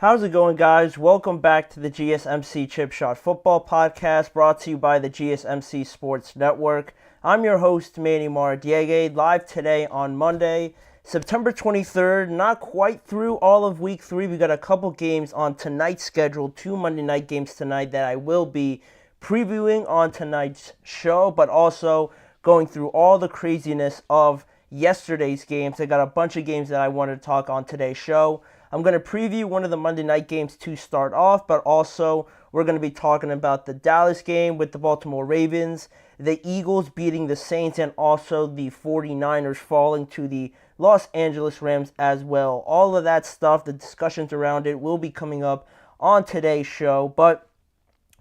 How's it going, guys? Welcome back to the GSMC Chip Shot Football Podcast, brought to you by the GSMC Sports Network. I'm your host, Manny Maradiege, live today on Monday, September 23rd. Not quite through all of Week 3. We got a couple games on tonight's schedule, 2 Monday night games tonight that I will be previewing on tonight's show, but also going through all the craziness of yesterday's games. I got a bunch of games that I wanted to talk on today's show. I'm going to preview one of the Monday night games to start off, but also we're going to be talking about the Dallas game with the Baltimore Ravens, the Eagles beating the Saints, and also the 49ers falling to the Los Angeles Rams as well. All of that stuff, the discussions around it, will be coming up on today's show. But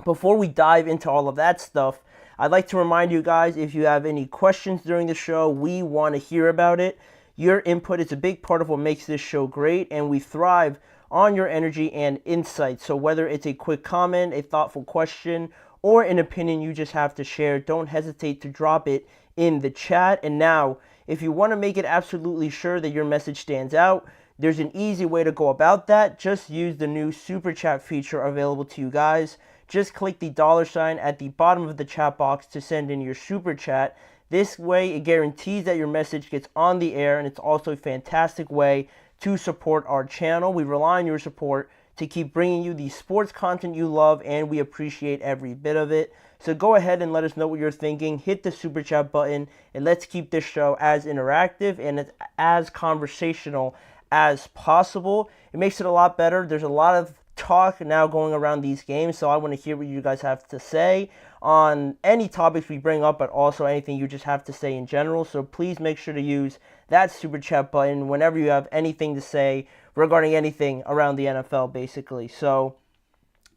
before we dive into all of that stuff, I'd like to remind you guys, if you have any questions during the show, we want to hear about it. Your input is a big part of what makes this show great, and we thrive on your energy and insight. So whether it's a quick comment, a thoughtful question, or an opinion you just have to share, don't hesitate to drop it in the chat. And now, if you want to make it absolutely sure that your message stands out, there's an easy way to go about that. Just use the new Super Chat feature available to you guys. Just click the $ at the bottom of the chat box to send in your Super Chat. This way, it guarantees that your message gets on the air, and it's also a fantastic way to support our channel. We rely on your support to keep bringing you the sports content you love, and we appreciate every bit of it. So go ahead and let us know what you're thinking. Hit the Super Chat button, and let's keep this show as interactive and as conversational as possible. It makes it a lot better. There's a lot of talk now going around these games, so I want to hear what you guys have to say on any topics we bring up, but also anything you just have to say in general. So please make sure to use that Super Chat button whenever you have anything to say regarding anything around the NFL, basically. So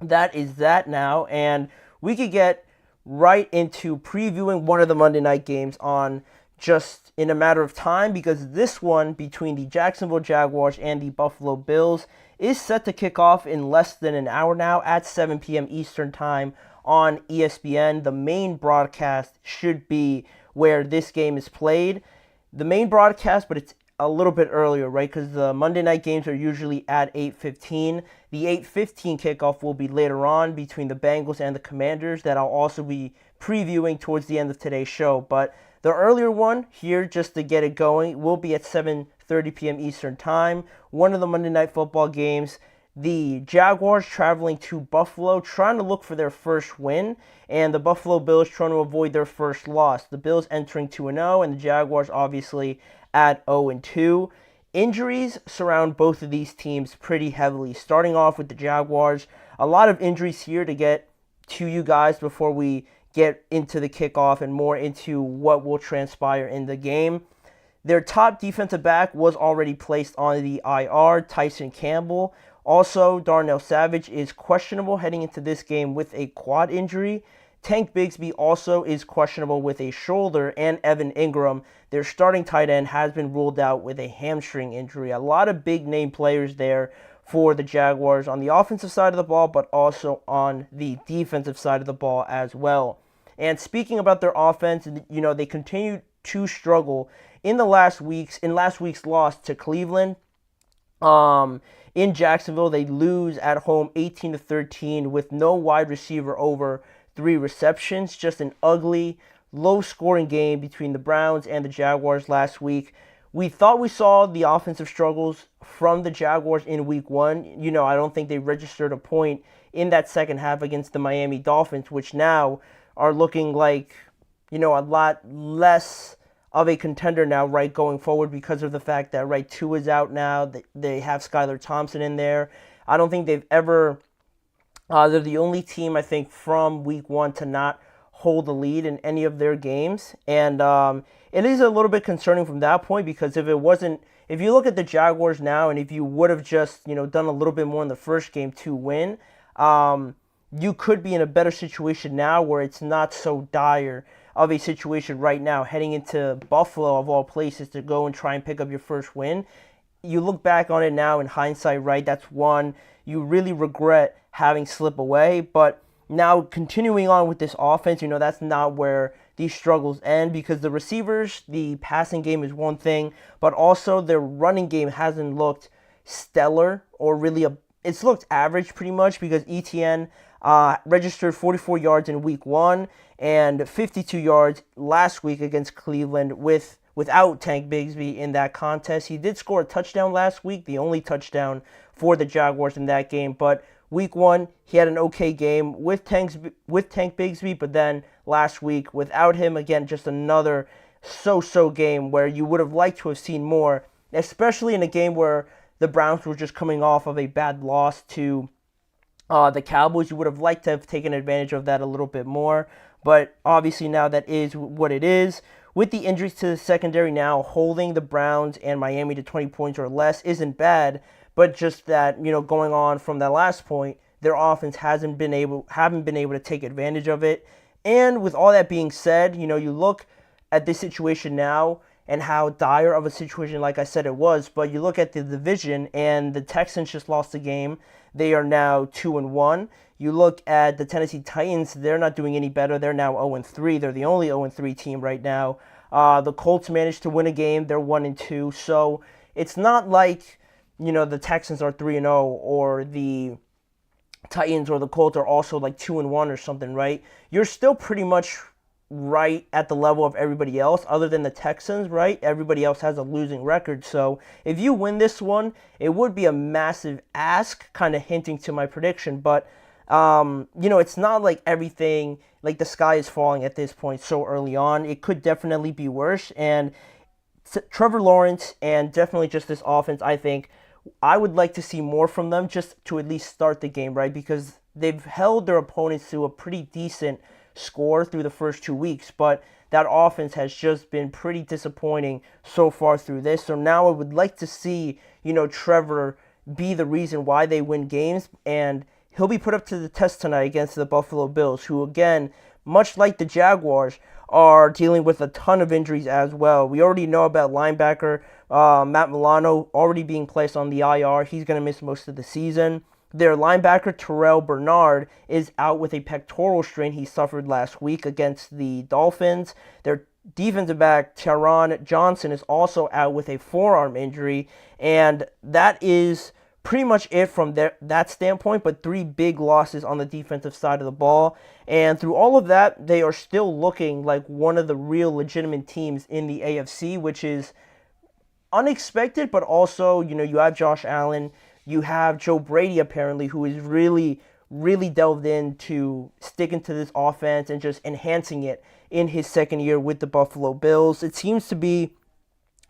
that is that now, and we could get right into previewing one of the Monday night games on just in a matter of time, because this one between the Jacksonville Jaguars and the Buffalo Bills is set to kick off in less than an hour now at 7 p.m. Eastern Time on ESPN. The main broadcast should be where this game is played. The main broadcast, but it's a little bit earlier, right? Because the Monday night games are usually at 8:15. The 8:15 kickoff will be later on between the Bengals and the Commanders that I'll also be previewing towards the end of today's show. But the earlier one here, just to get it going, will be at 7:30 p.m. Eastern Time. One of the Monday Night Football games. The Jaguars traveling to Buffalo, trying to look for their first win, and the Buffalo Bills trying to avoid their first loss. The Bills entering 2-0, and the Jaguars obviously at 0-2. Injuries surround both of these teams pretty heavily. Starting off with the Jaguars, a lot of injuries here to get to you guys before we get into the kickoff and more into what will transpire in the game. Their top defensive back was already placed on the IR, Tyson Campbell. Also, Darnell Savage is questionable heading into this game with a quad injury. Tank Bigsby also is questionable with a shoulder, and Evan Ingram, their starting tight end, has been ruled out with a hamstring injury. A lot of big name players there for the Jaguars on the offensive side of the ball, but also on the defensive side of the ball as well. And speaking about their offense, they continue to struggle in last week's loss to Cleveland. In Jacksonville, they lose at home 18-13 with no wide receiver over 3 receptions. Just an ugly, low-scoring game between the Browns and the Jaguars last week. We thought we saw the offensive struggles from the Jaguars in Week 1. I don't think they registered a point in that second half against the Miami Dolphins, which now are looking like, a lot less of a contender now, right, going forward because of the fact that, right, Tua is out now. They have Skylar Thompson in there. I don't think they've ever, they're the only team, I think, from Week 1 to not hold the lead in any of their games. And it is a little bit concerning from that point, because if you look at the Jaguars now, and if you would have just, done a little bit more in the first game to win, you could be in a better situation now where it's not so dire of a situation right now, heading into Buffalo, of all places, to go and try and pick up your first win. You look back on it now in hindsight, right? That's one you really regret having slip away. But now continuing on with this offense, that's not where these struggles end, because the receivers, the passing game is one thing, but also their running game hasn't looked stellar or really it's looked average pretty much because ETN registered 44 yards in week 1 and 52 yards last week against Cleveland without Tank Bigsby in that contest. He did score a touchdown last week, the only touchdown for the Jaguars in that game, but week 1, he had an okay game with Tank Bigsby, but then last week, without him, again, just another so-so game where you would have liked to have seen more, especially in a game where the Browns were just coming off of a bad loss to the Cowboys. You would have liked to have taken advantage of that a little bit more, but obviously now that is what it is. With the injuries to the secondary now, holding the Browns and Miami to 20 points or less isn't bad, but just that, going on from that last point, their offense haven't been able to take advantage of it. And with all that being said, you look at this situation now and how dire of a situation, like I said, it was, but you look at the division and the Texans just lost a game. They are now 2-1. You look at the Tennessee Titans, they're not doing any better. They're now 0-3. They're the only 0-3 team right now. The Colts managed to win a game. They're 1-2. So it's not like, the Texans are 3-0 or the Titans or the Colts are also like 2-1 or something, right? You're still pretty much right at the level of everybody else other than the Texans, right? Everybody else has a losing record. So if you win this one, it would be a massive ask, kind of hinting to my prediction. But, it's not like everything, like the sky is falling at this point so early on. It could definitely be worse. And Trevor Lawrence and definitely just this offense, I think, I would like to see more from them just to at least start the game, right? Because they've held their opponents to a pretty decent score through the first 2 weeks, but that offense has just been pretty disappointing so far through this. So now I would like to see, Trevor be the reason why they win games, and he'll be put up to the test tonight against the Buffalo Bills, who, again, much like the Jaguars, are dealing with a ton of injuries as well. We already know about linebacker Matt Milano already being placed on the IR. He's going to miss most of the season. Their linebacker Terrell Bernard is out with a pectoral strain he suffered last week against the Dolphins. Their defensive back Taron Johnson is also out with a forearm injury, and that is pretty much it from that standpoint, but 3 big losses on the defensive side of the ball. And through all of that, they are still looking like one of the real legitimate teams in the AFC, which is unexpected, but also, you have Josh Allen, you have Joe Brady apparently, who is really, really delved into sticking to this offense and just enhancing it in his second year with the Buffalo Bills. It seems to be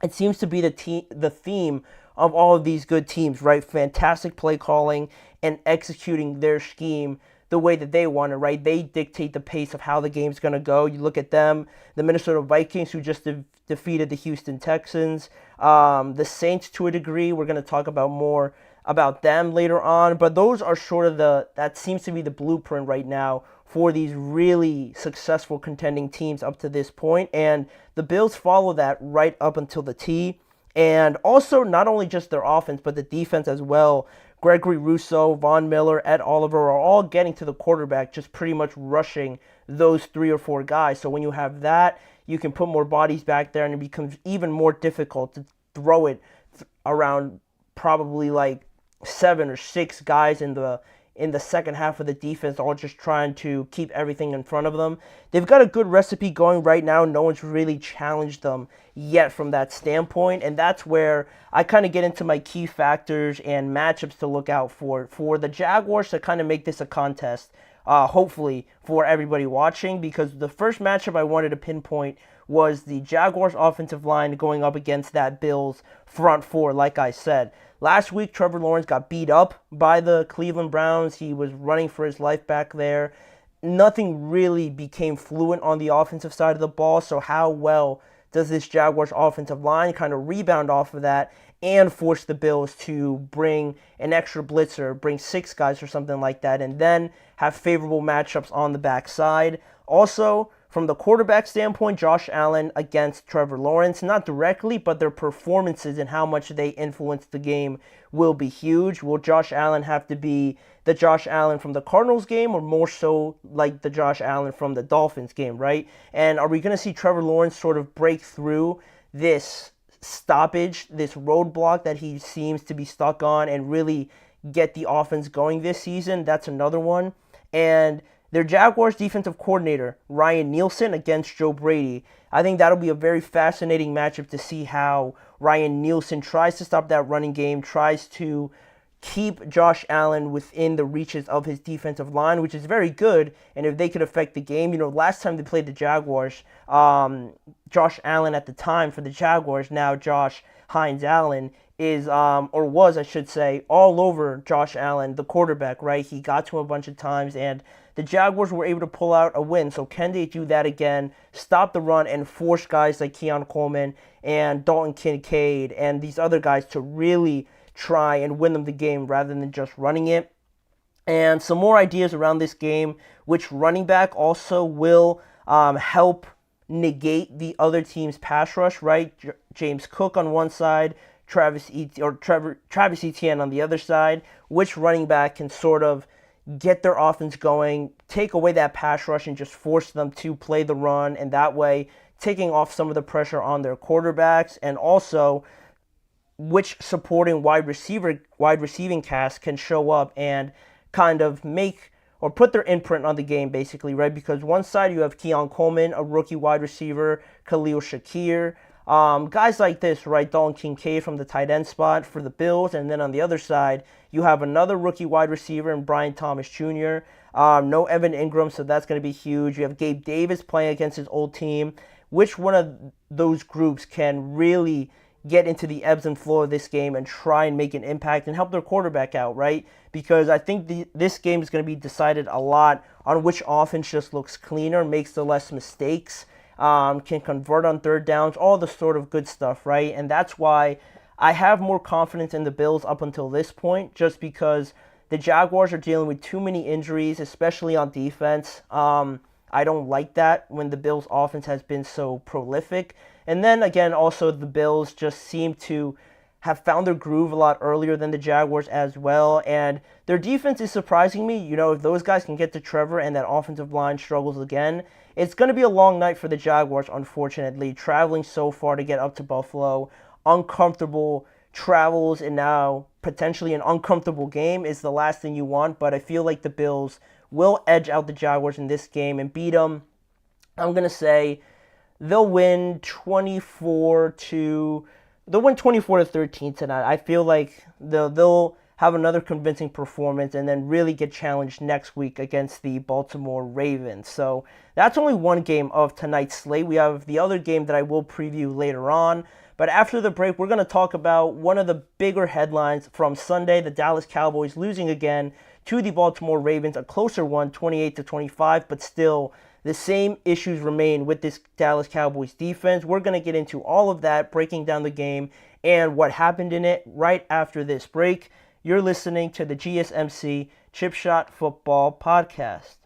the theme of all of these good teams, right? Fantastic play calling and executing their scheme the way that they want it, right? They dictate the pace of how the game's going to go. You look at them, the Minnesota Vikings, who just defeated the Houston Texans, the Saints to a degree. We're going to talk about more about them later on, but those are sort of that seems to be the blueprint right now for these really successful contending teams up to this point, and the Bills follow that right up until the T. And also, not only just their offense, but the defense as well. Gregory Rousseau, Von Miller, Ed Oliver are all getting to the quarterback, just pretty much rushing those 3 or 4 guys. So when you have that, you can put more bodies back there, and it becomes even more difficult to throw it around probably like 7 or 6 guys in the second half of the defense, all just trying to keep everything in front of them. They've got a good recipe going right now. No one's really challenged them yet from that standpoint, and that's where I kind of get into my key factors and matchups to look out for the Jaguars to kind of make this a contest, hopefully, for everybody watching, because the first matchup I wanted to pinpoint was the Jaguars offensive line going up against that Bills front 4, like I said. Last week, Trevor Lawrence got beat up by the Cleveland Browns. He was running for his life back there. Nothing really became fluent on the offensive side of the ball, so how well does this Jaguars offensive line kind of rebound off of that and force the Bills to bring an extra blitzer, bring 6 guys or something like that, and then have favorable matchups on the backside? Also, from the quarterback standpoint, Josh Allen against Trevor Lawrence, not directly, but their performances and how much they influence the game will be huge. Will Josh Allen have to be the Josh Allen from the Cardinals game, or more so like the Josh Allen from the Dolphins game, right? And are we going to see Trevor Lawrence sort of break through this stoppage, this roadblock that he seems to be stuck on, and really get the offense going this season. That's another one. And their Jaguars defensive coordinator, Ryan Nielsen, against Joe Brady. I think that'll be a very fascinating matchup to see how Ryan Nielsen tries to stop that running game, tries to keep Josh Allen within the reaches of his defensive line, which is very good. And if they could affect the game, last time they played the Jaguars, Josh Allen at the time for the Jaguars, now Josh Hines Allen, is, or was, I should say, all over Josh Allen, the quarterback, right? He got to him a bunch of times, and the Jaguars were able to pull out a win. So can they do that again, stop the run, and force guys like Keon Coleman and Dalton Kincaid and these other guys to really try and win them the game rather than just running it? And some more ideas around this game, which running back also will help negate the other team's pass rush, right? James Cook on one side, Travis Etienne on the other side. Which running back can sort of get their offense going, take away that pass rush, and just force them to play the run, and that way taking off some of the pressure on their quarterbacks, and also which supporting wide receiving cast can show up and kind of make or put their imprint on the game, basically, right? Because one side you have Keon Coleman, a rookie wide receiver, Khalil Shakir, guys like this, right? Dalton Kincaid from the tight end spot for the Bills, and then on the other side you have another rookie wide receiver in Brian Thomas Jr. No Evan Ingram, so that's going to be huge. You have Gabe Davis playing against his old team. Which one of those groups can really get into the ebbs and flow of this game and try and make an impact and help their quarterback out, right? Because I think this game is going to be decided a lot on which offense just looks cleaner, makes the less mistakes, can convert on third downs, all the sort of good stuff, right? And that's why I have more confidence in the Bills up until this point, just because the Jaguars are dealing with too many injuries, especially on defense. I don't like that when the Bills' offense has been so prolific. And then again, also the Bills just seem to have found their groove a lot earlier than the Jaguars as well. And their defense is surprising me. If those guys can get to Trevor and that offensive line struggles again, it's going to be a long night for the Jaguars, unfortunately. Traveling so far to get up to Buffalo, uncomfortable travels, and now potentially an uncomfortable game is the last thing you want. But I feel like the Bills will edge out the Jaguars in this game and beat them. I'm going to say they'll win 24 to 13 tonight. I feel like they'll have another convincing performance and then really get challenged next week against the Baltimore Ravens. So that's only one game of tonight's slate. We have the other game that I will preview later on. But after the break, we're going to talk about one of the bigger headlines from Sunday, the Dallas Cowboys losing again to the Baltimore Ravens, a closer one, 28-25, but still the same issues remain with this Dallas Cowboys defense. We're going to get into all of that, breaking down the game and what happened in it right after this break. You're listening to the GSMC Chip Shot Football Podcast.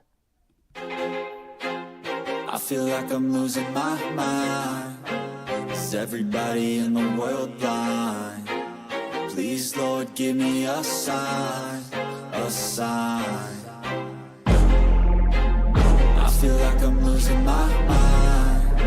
I feel like I'm losing my mind. Is everybody in the world blind? Please, Lord, give me a sign, a sign. I feel like I'm losing my mind.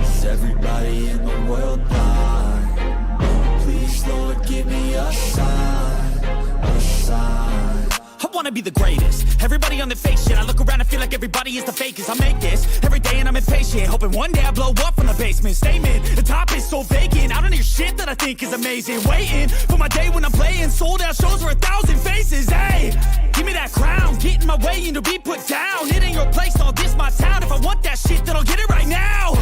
Is everybody in the world blind? Please, Lord, give me a sign, a sign. I wanna be the greatest. Everybody on the fake shit. I look around and feel like everybody is the fakest. I make this every day and I'm impatient, hoping one day I blow up from the basement. Statement, the top is so vacant. I don't hear shit that I think is amazing. Waiting for my day when I'm playing sold out shows for 1,000 faces. Hey, give me that crown, get in my way and to be put down. It ain't your place, all this my town. If I want that shit, then I'll get it right now.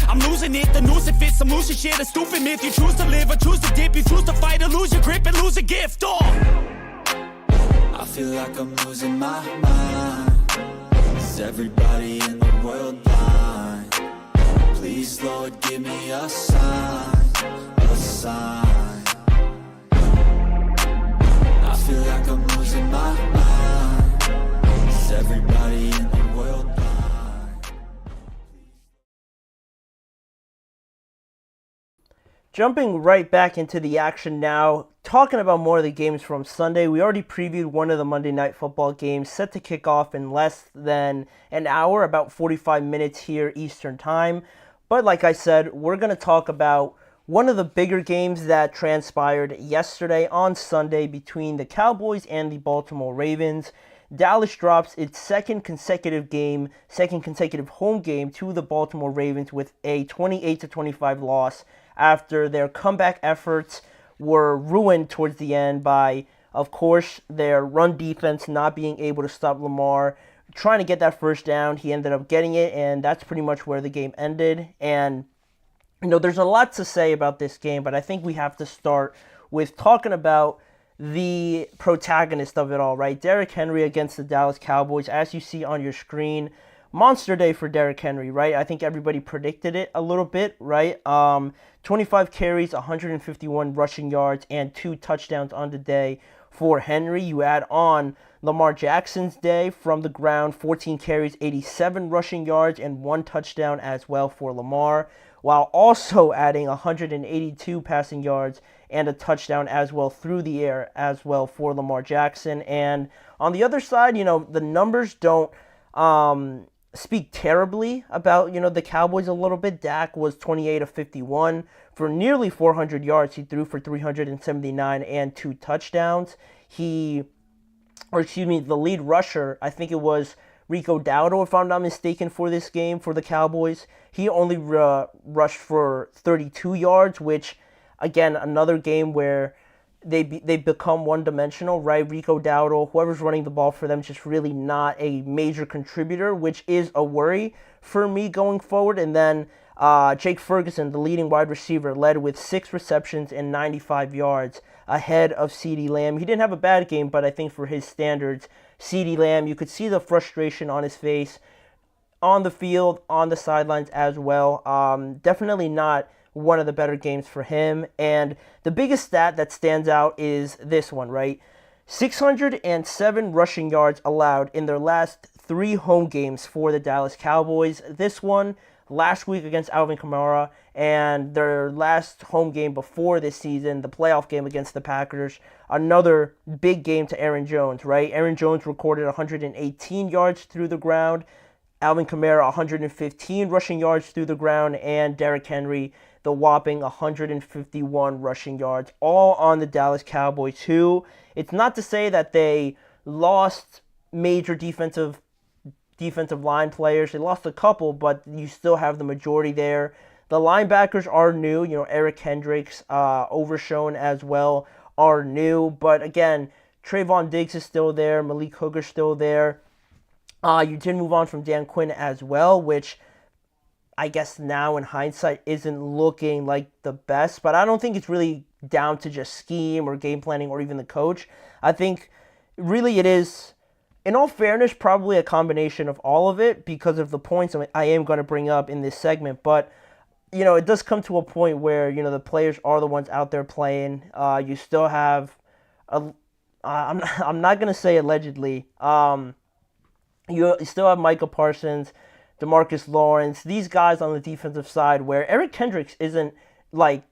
I'm losing it, the noose it fits, some losing shit, a stupid myth. You choose to live or choose to dip, you choose to fight or lose your grip and lose a gift. I feel like I'm losing my mind. Is everybody in the world blind? Please, Lord, give me a sign, a sign. I feel like I'm losing my mind. Is everybody in the world blind? Jumping right back into the action now, talking about more of the games from Sunday. We already previewed one of the Monday Night Football games set to kick off in less than an hour, about 45 minutes here Eastern Time. But like I said, we're going to talk about one of the bigger games that transpired yesterday on Sunday between the Cowboys and the Baltimore Ravens. Dallas drops its second consecutive home game to the Baltimore Ravens with a 28-25 loss after their comeback efforts were ruined towards the end by, of course, their run defense not being able to stop Lamar, trying to get that first down. He ended up getting it, and that's pretty much where the game ended. And, there's a lot to say about this game, but I think we have to start with talking about the protagonist of it all, right? Derrick Henry against the Dallas Cowboys. As you see on your screen, monster day for Derrick Henry, right? I think everybody predicted it a little bit, right? 25 carries, 151 rushing yards, and 2 touchdowns on the day for Henry. You add on Lamar Jackson's day from the ground, 14 carries, 87 rushing yards, and 1 touchdown as well for Lamar, while also adding 182 passing yards and a touchdown as well through the air as well for Lamar Jackson. And on the other side, the numbers don't speak terribly about, the Cowboys a little bit. Dak was 28 of 51 for nearly 400 yards. He threw for 379 and 2 touchdowns. The lead rusher, I think it was Rico Dowdle, if I'm not mistaken, for this game for the Cowboys. He only rushed for 32 yards, which, again, another game where they become one-dimensional, right? Rico Dowdle, whoever's running the ball for them, just really not a major contributor, which is a worry for me going forward. And then Jake Ferguson, the leading wide receiver, led with 6 receptions and 95 yards ahead of CeeDee Lamb. He didn't have a bad game, but I think for his standards, CeeDee Lamb, you could see the frustration on his face on the field, on the sidelines as well. Definitely not one of the better games for him. And the biggest stat that stands out is this one, right? 607 rushing yards allowed in their last 3 home games for the Dallas Cowboys. This one last week against Alvin Kamara, and their last home game before this season, the playoff game against the Packers, another big game to Aaron Jones, right? Aaron Jones recorded 118 yards through the ground, Alvin Kamara 115 rushing yards through the ground, and Derrick Henry the whopping 151 rushing yards, all on the Dallas Cowboys, who, it's not to say that they lost major defensive line players. They lost a couple, but you still have the majority there. The linebackers are new. Eric Kendricks, Overshown as well, are new. But again, Trayvon Diggs is still there. Malik Hooker's still there. You did move on from Dan Quinn as well, which I guess now in hindsight isn't looking like the best. But I don't think it's really down to just scheme or game planning or even the coach. I think really it is, in all fairness, probably a combination of all of it because of the points I am going to bring up in this segment. But, it does come to a point where, the players are the ones out there playing. You still have, I'm not going to say allegedly, you still have Micah Parsons, DeMarcus Lawrence, these guys on the defensive side where Eric Kendricks isn't like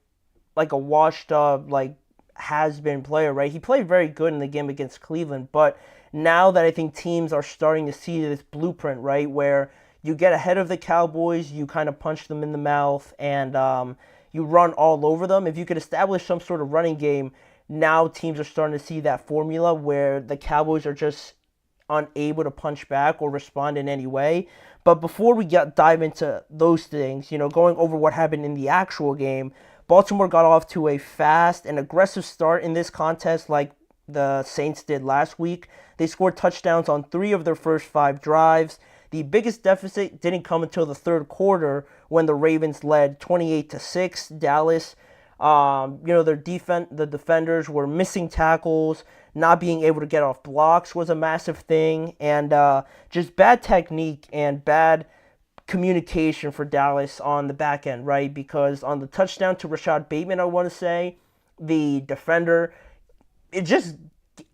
a washed up, has-been player, right? He played very good in the game against Cleveland, but now that I think teams are starting to see this blueprint, right, where you get ahead of the Cowboys, you kind of punch them in the mouth, and you run all over them. If you could establish some sort of running game, now teams are starting to see that formula where the Cowboys are just unable to punch back or respond in any way. But before we dive into those things, going over what happened in the actual game, Baltimore got off to a fast and aggressive start in this contest like the Saints did last week. They scored touchdowns on 3 of their first 5 drives. The biggest deficit didn't come until the third quarter when the Ravens led 28-6. Dallas, the defenders were missing tackles, not being able to get off blocks was a massive thing, and just bad technique and bad communication for Dallas on the back end, right? Because on the touchdown to Rashad Bateman, I want to say, the defender,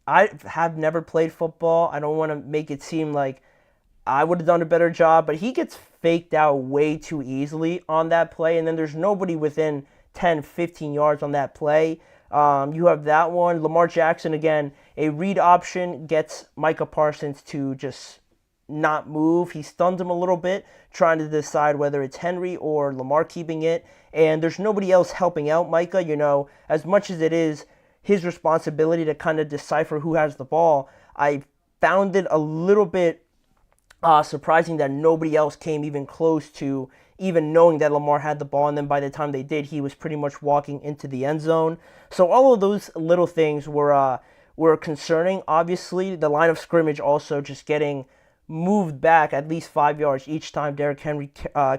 I have never played football. I don't want to make it seem like I would have done a better job, but he gets faked out way too easily on that play, and then there's nobody within 10, 15 yards on that play. You have that one. Lamar Jackson, again, a read option gets Micah Parsons to just not move. He stuns him a little bit, trying to decide whether it's Henry or Lamar keeping it. And there's nobody else helping out Micah. As much as it is his responsibility to kind of decipher who has the ball, I found it a little bit surprising that nobody else came even close to even knowing that Lamar had the ball, and then by the time they did, he was pretty much walking into the end zone. So all of those little things were concerning. Obviously, the line of scrimmage also just getting moved back at least 5 yards each time Derrick Henry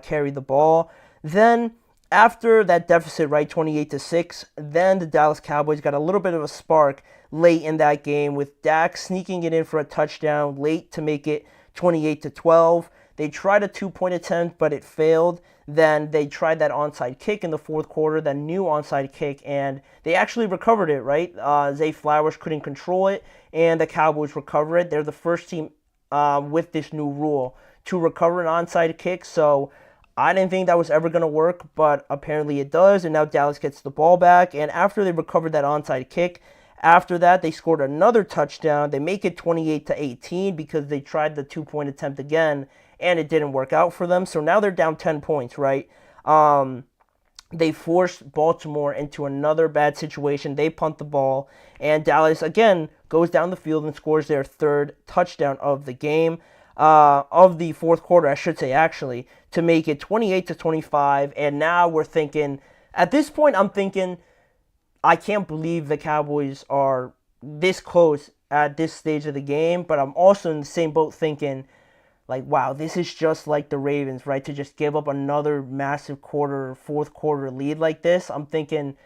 carried the ball. Then after that deficit, right, 28-6, then the Dallas Cowboys got a little bit of a spark late in that game with Dak sneaking it in for a touchdown late to make it 28-12. They tried a 2-point attempt, but it failed. Then they tried that onside kick in the fourth quarter, that new onside kick, and they actually recovered it, right? Zay Flowers couldn't control it, and the Cowboys recover it. They're the first team with this new rule to recover an onside kick, so I didn't think that was ever going to work, but apparently it does, and now Dallas gets the ball back, and after they recovered that onside kick, after that, they scored another touchdown. They make it 28-18 because they tried the 2-point attempt again, and it didn't work out for them. So now they're down 10 points, right? They forced Baltimore into another bad situation. They punt the ball, and Dallas, again, goes down the field and scores their third touchdown of the game, of the fourth quarter, I should say, actually, to make it 28-25. And now we're thinking, at this point, I'm thinking, I can't believe the Cowboys are this close at this stage of the game, but I'm also in the same boat thinking, like, wow, this is just like the Ravens, right? To just give up another massive fourth quarter lead like this. I'm thinking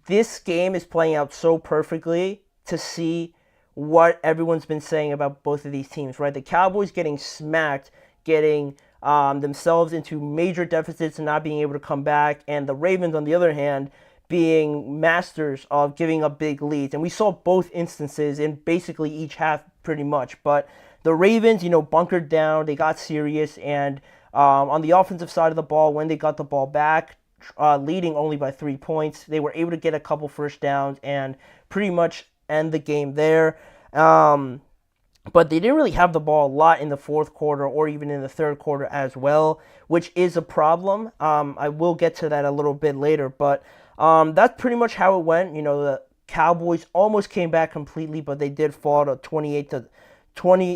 this game is playing out so perfectly to see what everyone's been saying about both of these teams, right? The Cowboys getting smacked, getting themselves into major deficits and not being able to come back, and the Ravens, on the other hand, being masters of giving up big leads. And we saw both instances in basically each half pretty much, but the Ravens, bunkered down, they got serious, and on the offensive side of the ball, when they got the ball back, leading only by 3 points, they were able to get a couple first downs and pretty much end the game there. But they didn't really have the ball a lot in the fourth quarter or even in the third quarter as well, which is a problem. I will get to that a little bit later, but that's pretty much how it went. The Cowboys almost came back completely, but they did fall to 28-20.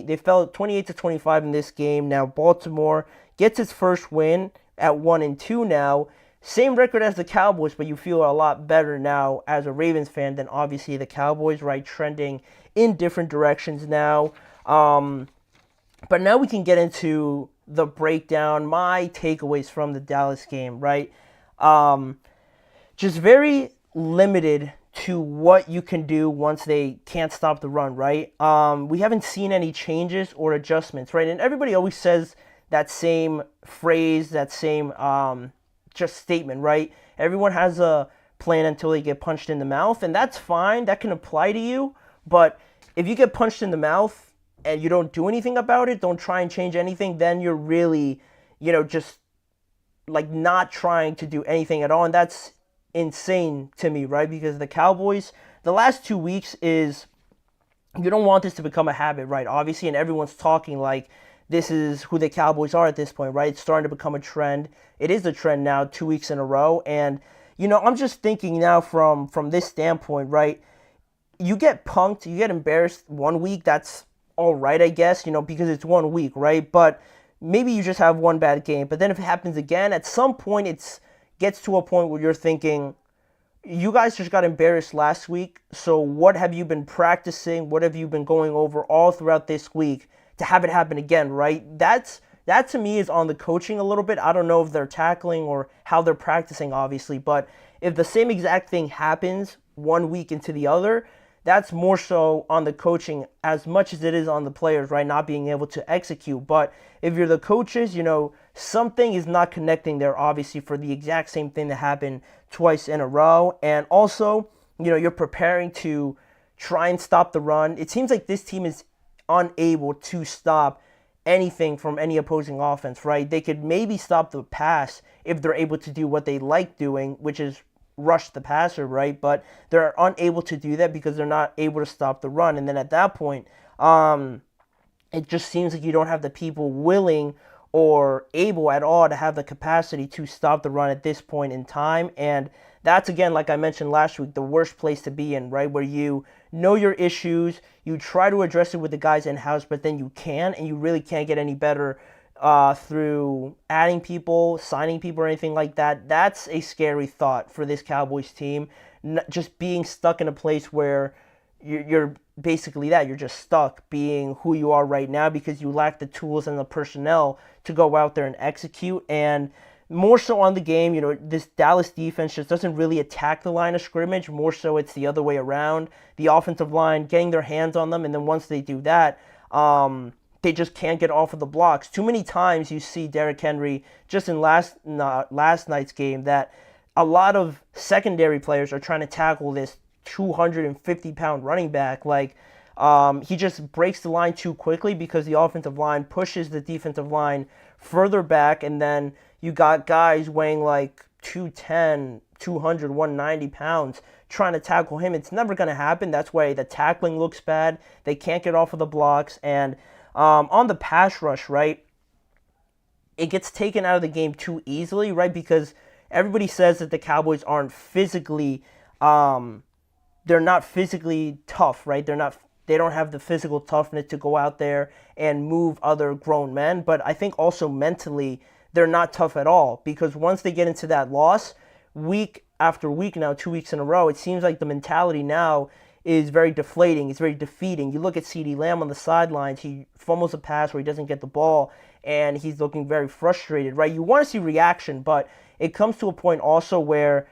They fell 28-25 in this game. Now Baltimore gets its first win at 1-2 now. Same record as the Cowboys, but you feel a lot better now as a Ravens fan than obviously the Cowboys, right? Trending in different directions now. But now we can get into the breakdown, my takeaways from the Dallas game, right? Just very limited to what you can do once they can't stop the run, right? We haven't seen any changes or adjustments, right? And everybody always says that same phrase, that same just statement, right? Everyone has a plan until they get punched in the mouth, and that's fine. That can apply to you, but if you get punched in the mouth and you don't do anything about it, don't try and change anything, then you're really, just like not trying to do anything at all, and that's insane to me, right? Because the Cowboys, the last 2 weeks is, you don't want this to become a habit, right? Obviously, and everyone's talking like this is who the Cowboys are at this point, right? It's starting to become a trend. It is a trend now, 2 weeks in a row, and I'm just thinking now from this standpoint, right? You get punked, you get embarrassed 1 week, that's all right, I guess, because it's 1 week, right? But maybe you just have one bad game, but then if it happens again, at some point it's gets to a point where you're thinking, you guys just got embarrassed last week, so what have you been practicing? What have you been going over all throughout this week to have it happen again, right? That to me is on the coaching a little bit. I don't know if they're tackling or how they're practicing, obviously, but if the same exact thing happens 1 week into the other, that's more so on the coaching as much as it is on the players, right, not being able to execute. But if you're the coaches, something is not connecting there, obviously, for the exact same thing that happened twice in a row. And also, you're preparing to try and stop the run. It seems like this team is unable to stop anything from any opposing offense, right? They could maybe stop the pass if they're able to do what they like doing, which is rush the passer, right? But they're unable to do that because they're not able to stop the run. And then at that point, it just seems like you don't have the people willing or able at all to have the capacity to stop the run at this point in time. And that's, again, like I mentioned last week, the worst place to be in, right? Where you know your issues, you try to address it with the guys in-house, but then you can't, and you really can't get any better through adding people, signing people, or anything like that. That's a scary thought for this Cowboys team. Just being stuck in a place where you're basically that. You're just stuck being who you are right now because you lack the tools and the personnel to go out there and execute. And more so on the game, this Dallas defense just doesn't really attack the line of scrimmage. More so it's the other way around. The offensive line getting their hands on them, and then once they do that, they just can't get off of the blocks. Too many times you see Derrick Henry, just in last night's game, that a lot of secondary players are trying to tackle this 250-pound running back. He just breaks the line too quickly because the offensive line pushes the defensive line further back, and then you got guys weighing like 210, 200, 190 pounds trying to tackle him. It's never going to happen. That's why the tackling looks bad. They can't get off of the blocks. And on the pass rush, right, it gets taken out of the game too easily, right, because everybody says that the Cowboys aren't physically, they're not physically tough, right? They don't have the physical toughness to go out there and move other grown men. But I think also mentally, they're not tough at all, because once they get into that loss, week after week now, 2 weeks in a row, it seems like the mentality now is very deflating. It's very defeating. You look at CeeDee Lamb on the sidelines. He fumbles a pass where he doesn't get the ball, and he's looking very frustrated, right? You want to see reaction, but it comes to a point also where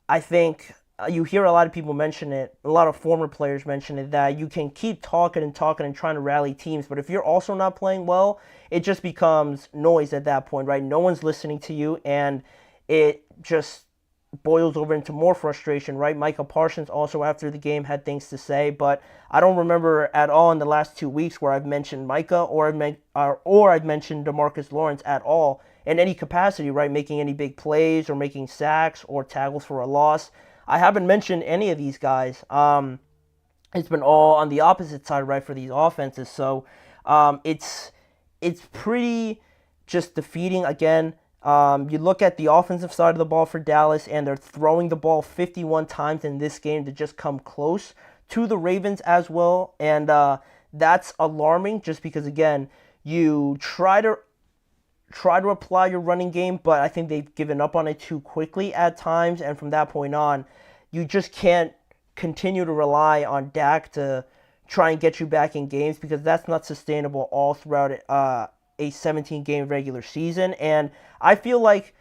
I think you hear a lot of people mention it, a lot of former players mention it, that you can keep talking and trying to rally teams, but if you're also not playing well, it just becomes noise at that point, right? No one's listening to you, and it just boils over into more frustration, right? Micah Parsons also after the game had things to say, but I don't remember at all in the last 2 weeks where I've mentioned Micah or I've mentioned DeMarcus Lawrence at all in any capacity, right? Making any big plays or making sacks or tackles for a loss. I haven't mentioned any of these guys. It's been all on the opposite side, right, for these offenses. So it's pretty just defeating. Again, you look at the offensive side of the ball for Dallas, and they're throwing the ball 51 times in this game to just come close to the Ravens as well. And that's alarming just because, again, you try to apply your running game, but I think they've given up on it too quickly at times. And from that point on, you just can't continue to rely on Dak to try and get you back in games, because that's not sustainable all throughout a 17-game regular season. And I feel like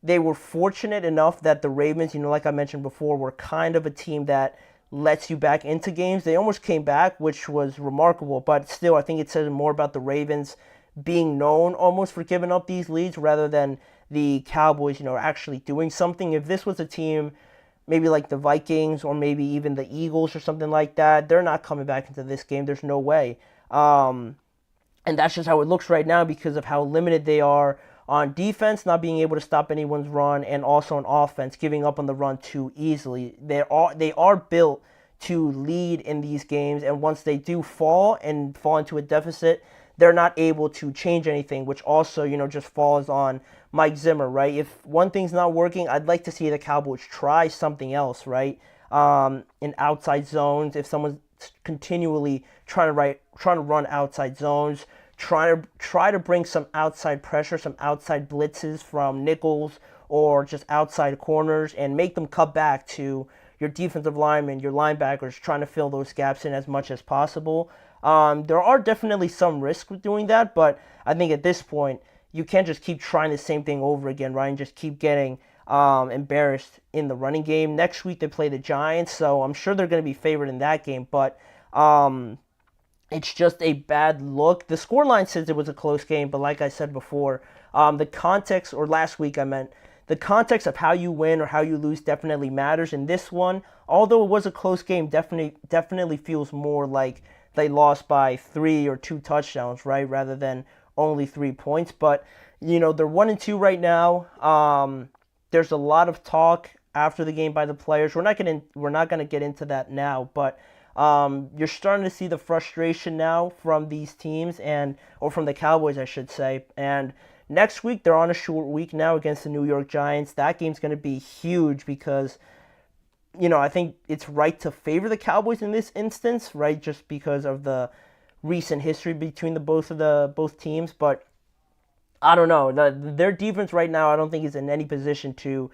they were fortunate enough that the Ravens, like I mentioned before, were kind of a team that lets you back into games. They almost came back, which was remarkable, but still, I think it says more about the Ravens being known almost for giving up these leads rather than the Cowboys, actually doing something. If this was a team maybe like the Vikings or maybe even the Eagles or something like that, they're not coming back into this game. There's no way. And that's just how it looks right now because of how limited they are on defense, not being able to stop anyone's run, and also on offense, giving up on the run too easily. They are built to lead in these games, and once they do fall into a deficit, they're not able to change anything, which also, just falls on Mike Zimmer, right? If one thing's not working, I'd like to see the Cowboys try something else, right? In outside zones, if someone's continually trying to run outside zones, try to bring some outside pressure, some outside blitzes from nickels or just outside corners, and make them cut back to your defensive linemen, your linebackers, trying to fill those gaps in as much as possible. There are definitely some risks with doing that, but I think at this point, you can't just keep trying the same thing over again, right? And just keep getting embarrassed in the running game. Next week, they play the Giants, so I'm sure they're going to be favored in that game, but it's just a bad look. The scoreline says it was a close game, but like I said before, the context, or last week I meant, the context of how you win or how you lose definitely matters. In this one, although it was a close game, definitely feels more like they lost by 3 or 2 touchdowns, right, rather than only 3 points. But, they're 1-2 right now. There's a lot of talk after the game by the players. We're not going to get into that now, but You're starting to see the frustration now from these teams, or from the Cowboys, I should say. And next week, they're on a short week now against the New York Giants. That game's going to be huge because, I think it's right to favor the Cowboys in this instance, right? Just because of the recent history between both teams. But I don't know. Their defense right now, I don't think is in any position to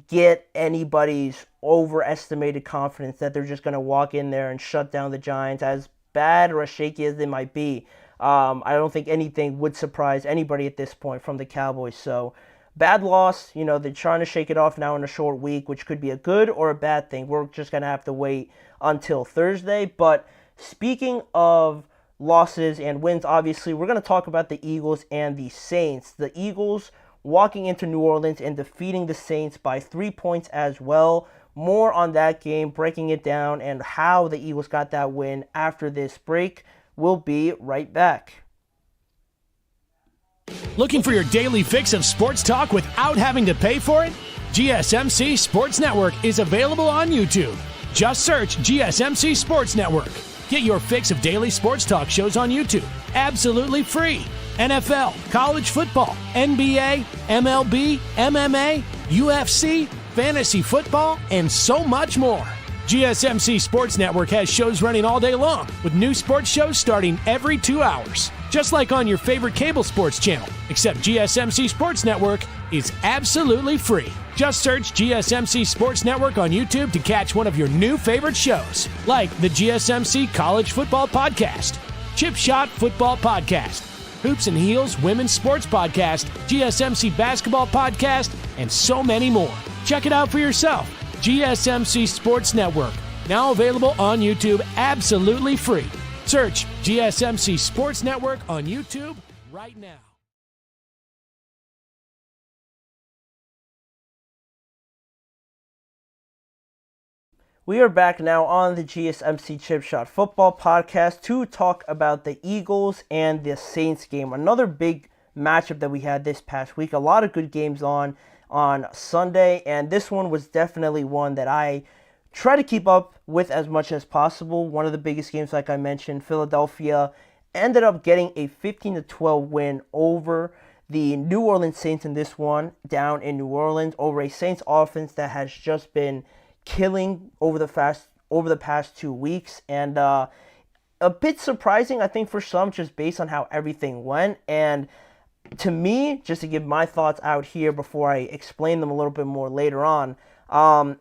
get anybody's overestimated confidence that they're just going to walk in there and shut down the Giants. As bad or as shaky as they might be, I don't think anything would surprise anybody at this point from the Cowboys. So, bad loss. They're trying to shake it off now in a short week, which could be a good or a bad thing. We're just going to have to wait until Thursday. But speaking of losses and wins, obviously, we're going to talk about the Eagles and the Saints. The Eagles walking into New Orleans and defeating the Saints by 3 points as well. More on that game, breaking it down, and how the Eagles got that win after this break. We'll be right back. Looking for your daily fix of sports talk without having to pay for it? GSMC Sports Network is available on YouTube. Just search GSMC Sports Network. Get your fix of daily sports talk shows on YouTube, absolutely free. NFL, college football, NBA, MLB, MMA, UFC, fantasy football, and so much more. GSMC Sports Network has shows running all day long, with new sports shows starting every 2 hours. Just like on your favorite cable sports channel, except GSMC Sports Network is absolutely free. Just search GSMC Sports Network on YouTube to catch one of your new favorite shows, like the GSMC College Football Podcast, Chip Shot Football Podcast, Hoops and Heels Women's Sports Podcast, GSMC Basketball Podcast, and so many more. Check it out for yourself. GSMC Sports Network, now available on YouTube absolutely free. Search GSMC Sports Network on YouTube right now. We are back now on the GSMC Chip Shot Football Podcast to talk about the Eagles and the Saints game. Another big matchup that we had this past week. A lot of good games on Sunday, and this one was definitely one that I try to keep up with as much as possible. One of the biggest games, like I mentioned, Philadelphia ended up getting a 15-12 win over the New Orleans Saints in this one, down in New Orleans, over a Saints offense that has just been killing over the past 2 weeks, and a bit surprising, I think, for some, just based on how everything went. And to me, just to give my thoughts out here before I explain them a little bit more later on,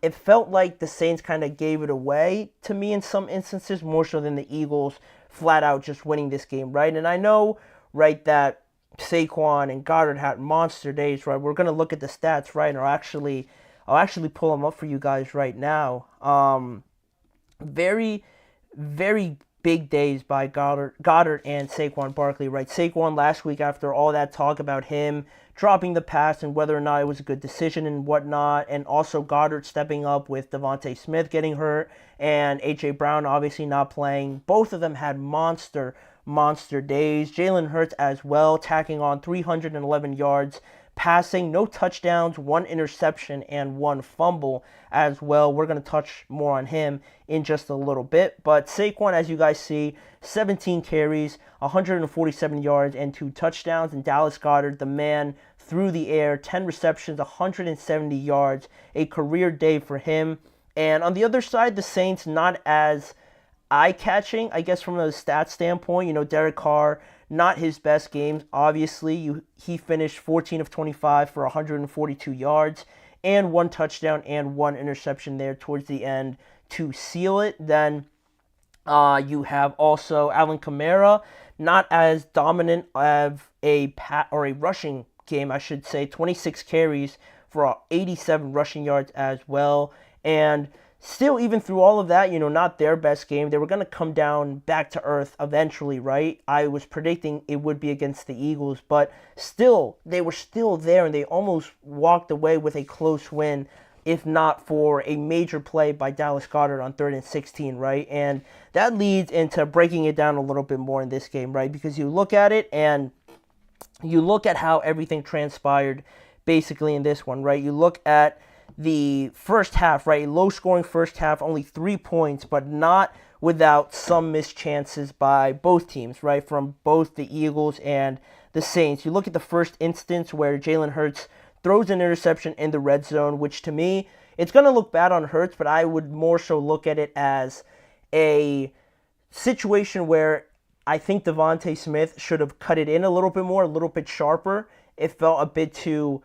it felt like the Saints kind of gave it away to me in some instances, more so than the Eagles flat out just winning this game, right? And I know, right, that Saquon and Goedert had monster days, right? We're going to look at the stats, right? And I'll actually pull them up for you guys right now. Very, very big days by Goedert and Saquon Barkley, right? Saquon last week, after all that talk about him dropping the pass and whether or not it was a good decision and whatnot, and also Goedert stepping up with Devontae Smith getting hurt and A.J. Brown obviously not playing. Both of them had monster days. Jalen Hurts as well, tacking on 311 yards passing, no touchdowns, 1 interception, and 1 fumble as well. We're going to touch more on him in just a little bit. But Saquon, as you guys see, 17 carries, 147 yards, and 2 touchdowns. And Dallas Goedert, the man through the air, 10 receptions, 170 yards, a career day for him. And on the other side, the Saints, not as eye-catching, I guess, from a stats standpoint. Derek Carr, not his best games, obviously. He finished 14 of 25 for 142 yards and 1 touchdown and 1 interception there towards the end to seal it. Then you have also Alvin Kamara, not as dominant of a rushing game, I should say. 26 carries for 87 rushing yards as well. And still, even through all of that, not their best game. They were going to come down back to earth eventually, right? I was predicting it would be against the Eagles, but still, they were still there, and they almost walked away with a close win, if not for a major play by Dallas Goedert on 3rd and 16, right? And that leads into breaking it down a little bit more in this game, right? Because you look at it, and you look at how everything transpired basically in this one, right? You look at the first half, right? Low-scoring first half, only 3 points, but not without some missed chances by both teams, right? From both the Eagles and the Saints. You look at the first instance where Jalen Hurts throws an interception in the red zone, which to me, it's going to look bad on Hurts, but I would more so look at it as a situation where I think Devontae Smith should have cut it in a little bit more, a little bit sharper. It felt a bit too,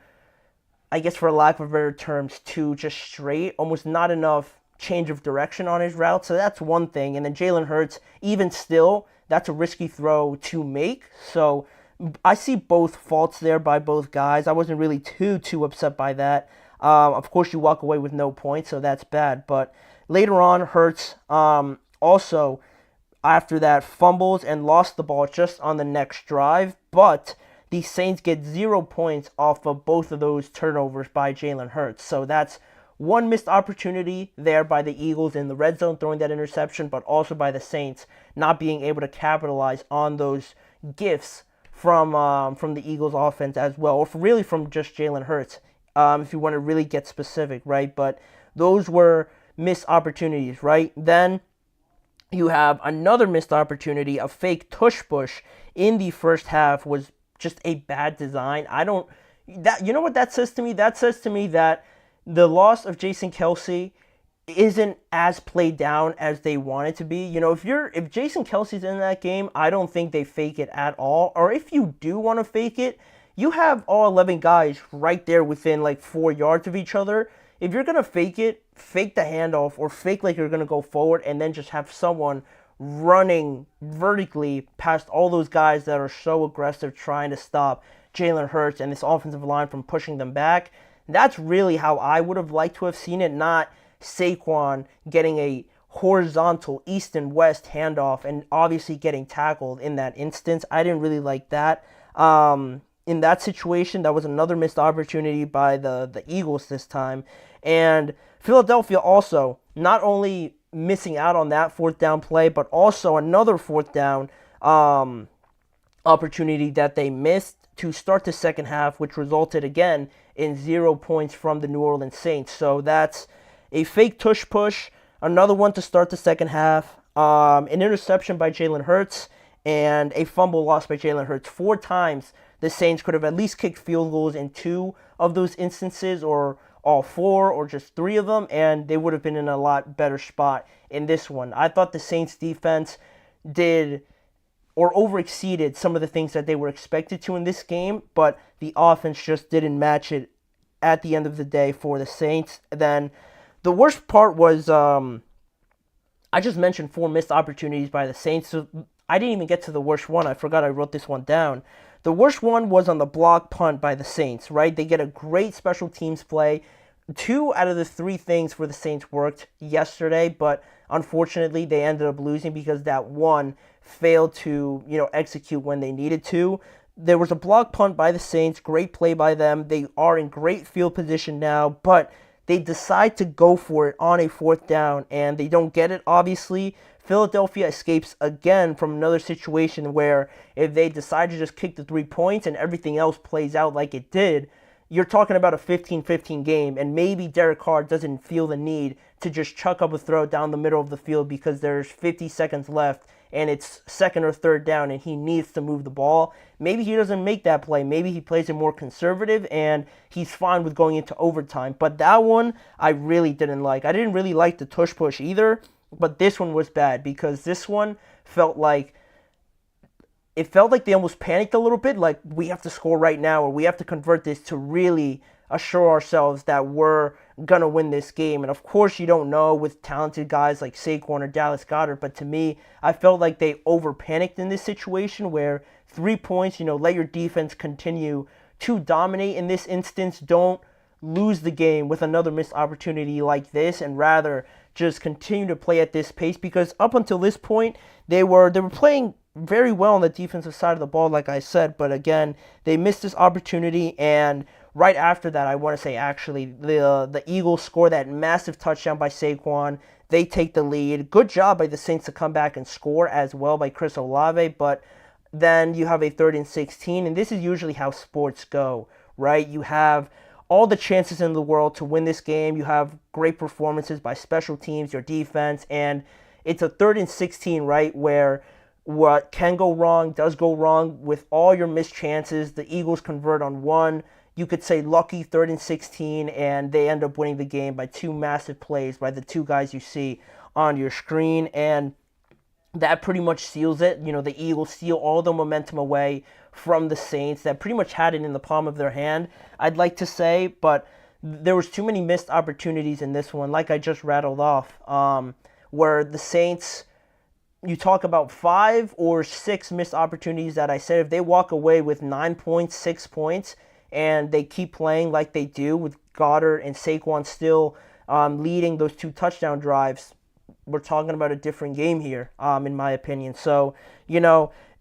I guess for lack of better terms, too just straight, almost not enough change of direction on his route. So that's one thing. And then Jalen Hurts, even still, that's a risky throw to make. So I see both faults there by both guys. I wasn't really too upset by that. Of course, you walk away with no points, so that's bad. But later on, Hurts also, after that, fumbles and lost the ball just on the next drive. But the Saints get 0 points off of both of those turnovers by Jalen Hurts. So that's one missed opportunity there by the Eagles in the red zone throwing that interception, but also by the Saints not being able to capitalize on those gifts from the Eagles offense as well, or really from just Jalen Hurts, if you want to really get specific, right? But those were missed opportunities, right? Then you have another missed opportunity, a fake tush push in the first half was just a bad design. You know what that says to me? That says to me that the loss of Jason Kelce isn't as played down as they want it to be. You know, if Jason Kelce's in that game, I don't think they fake it at all. Or if you do want to fake it, you have all 11 guys right there within like 4 yards of each other. If you're going to fake it, fake the handoff or fake like you're going to go forward and then just have someone running vertically past all those guys that are so aggressive trying to stop Jalen Hurts and this offensive line from pushing them back. That's really how I would have liked to have seen it, not Saquon getting a horizontal east and west handoff and obviously getting tackled in that instance. I didn't really like that. In that situation, that was another missed opportunity by the Eagles this time. And Philadelphia also not only missing out on that fourth down play, but also another fourth down opportunity that they missed to start the second half, which resulted again in 0 points from the New Orleans Saints. So that's a fake tush push, another one to start the second half, an interception by Jalen Hurts, and a fumble lost by Jalen Hurts. 4 times the Saints could have at least kicked field goals in 2 of those instances, or all 4, or just 3 of them, and they would have been in a lot better spot in this one. I thought the Saints defense did or overexceeded some of the things that they were expected to in this game, but the offense just didn't match it at the end of the day for the Saints. Then the worst part was, I just mentioned 4 missed opportunities by the Saints, so I didn't even get to the worst one. I forgot I wrote this one down. The worst one was on the block punt by the Saints, right? They get a great special teams play. 2 out of the 3 things for the Saints worked yesterday, but unfortunately they ended up losing because that one failed to, execute when they needed to. There was a block punt by the Saints, great play by them. They are in great field position now, but they decide to go for it on a fourth down, and they don't get it, obviously. Philadelphia escapes again from another situation where if they decide to just kick the 3 points and everything else plays out like it did, you're talking about a 15-15 game, and maybe Derek Carr doesn't feel the need to just chuck up a throw down the middle of the field because there's 50 seconds left and it's second or third down and he needs to move the ball. Maybe he doesn't make that play. Maybe he plays it more conservative and he's fine with going into overtime. But that one I really didn't like. I didn't really like the tush push either, but this one was bad because this one felt like they almost panicked a little bit, like we have to score right now or we have to convert this to really assure ourselves that we're going to win this game. And of course you don't know with talented guys like Saquon or Dallas Goedert, but to me, I felt like they over-panicked in this situation where 3 points, let your defense continue to dominate in this instance. Don't lose the game with another missed opportunity like this, and rather just continue to play at this pace, because up until this point, they were playing very well on the defensive side of the ball, like I said, but again, they missed this opportunity, and right after that, I want to say actually, the Eagles score that massive touchdown by Saquon. They take the lead. Good job by the Saints to come back and score as well by Chris Olave, but then you have a 3rd and 16, and this is usually how sports go, right? You have all the chances in the world to win this game. You have great performances by special teams, your defense, and it's a 3rd and 16, right, where what can go wrong does go wrong. With all your missed chances, the Eagles convert on one. You could say lucky 3rd and 16, and they end up winning the game by 2 massive plays by the 2 guys you see on your screen, and that pretty much seals it. The Eagles steal all the momentum away from the Saints that pretty much had it in the palm of their hand, I'd like to say, but there was too many missed opportunities in this one, like I just rattled off, where the Saints, you talk about 5 or 6 missed opportunities that I said, if they walk away with 9 points, 6 points, and they keep playing like they do with Goedert and Saquon still leading those 2 touchdown drives, we're talking about a different game here, in my opinion. So,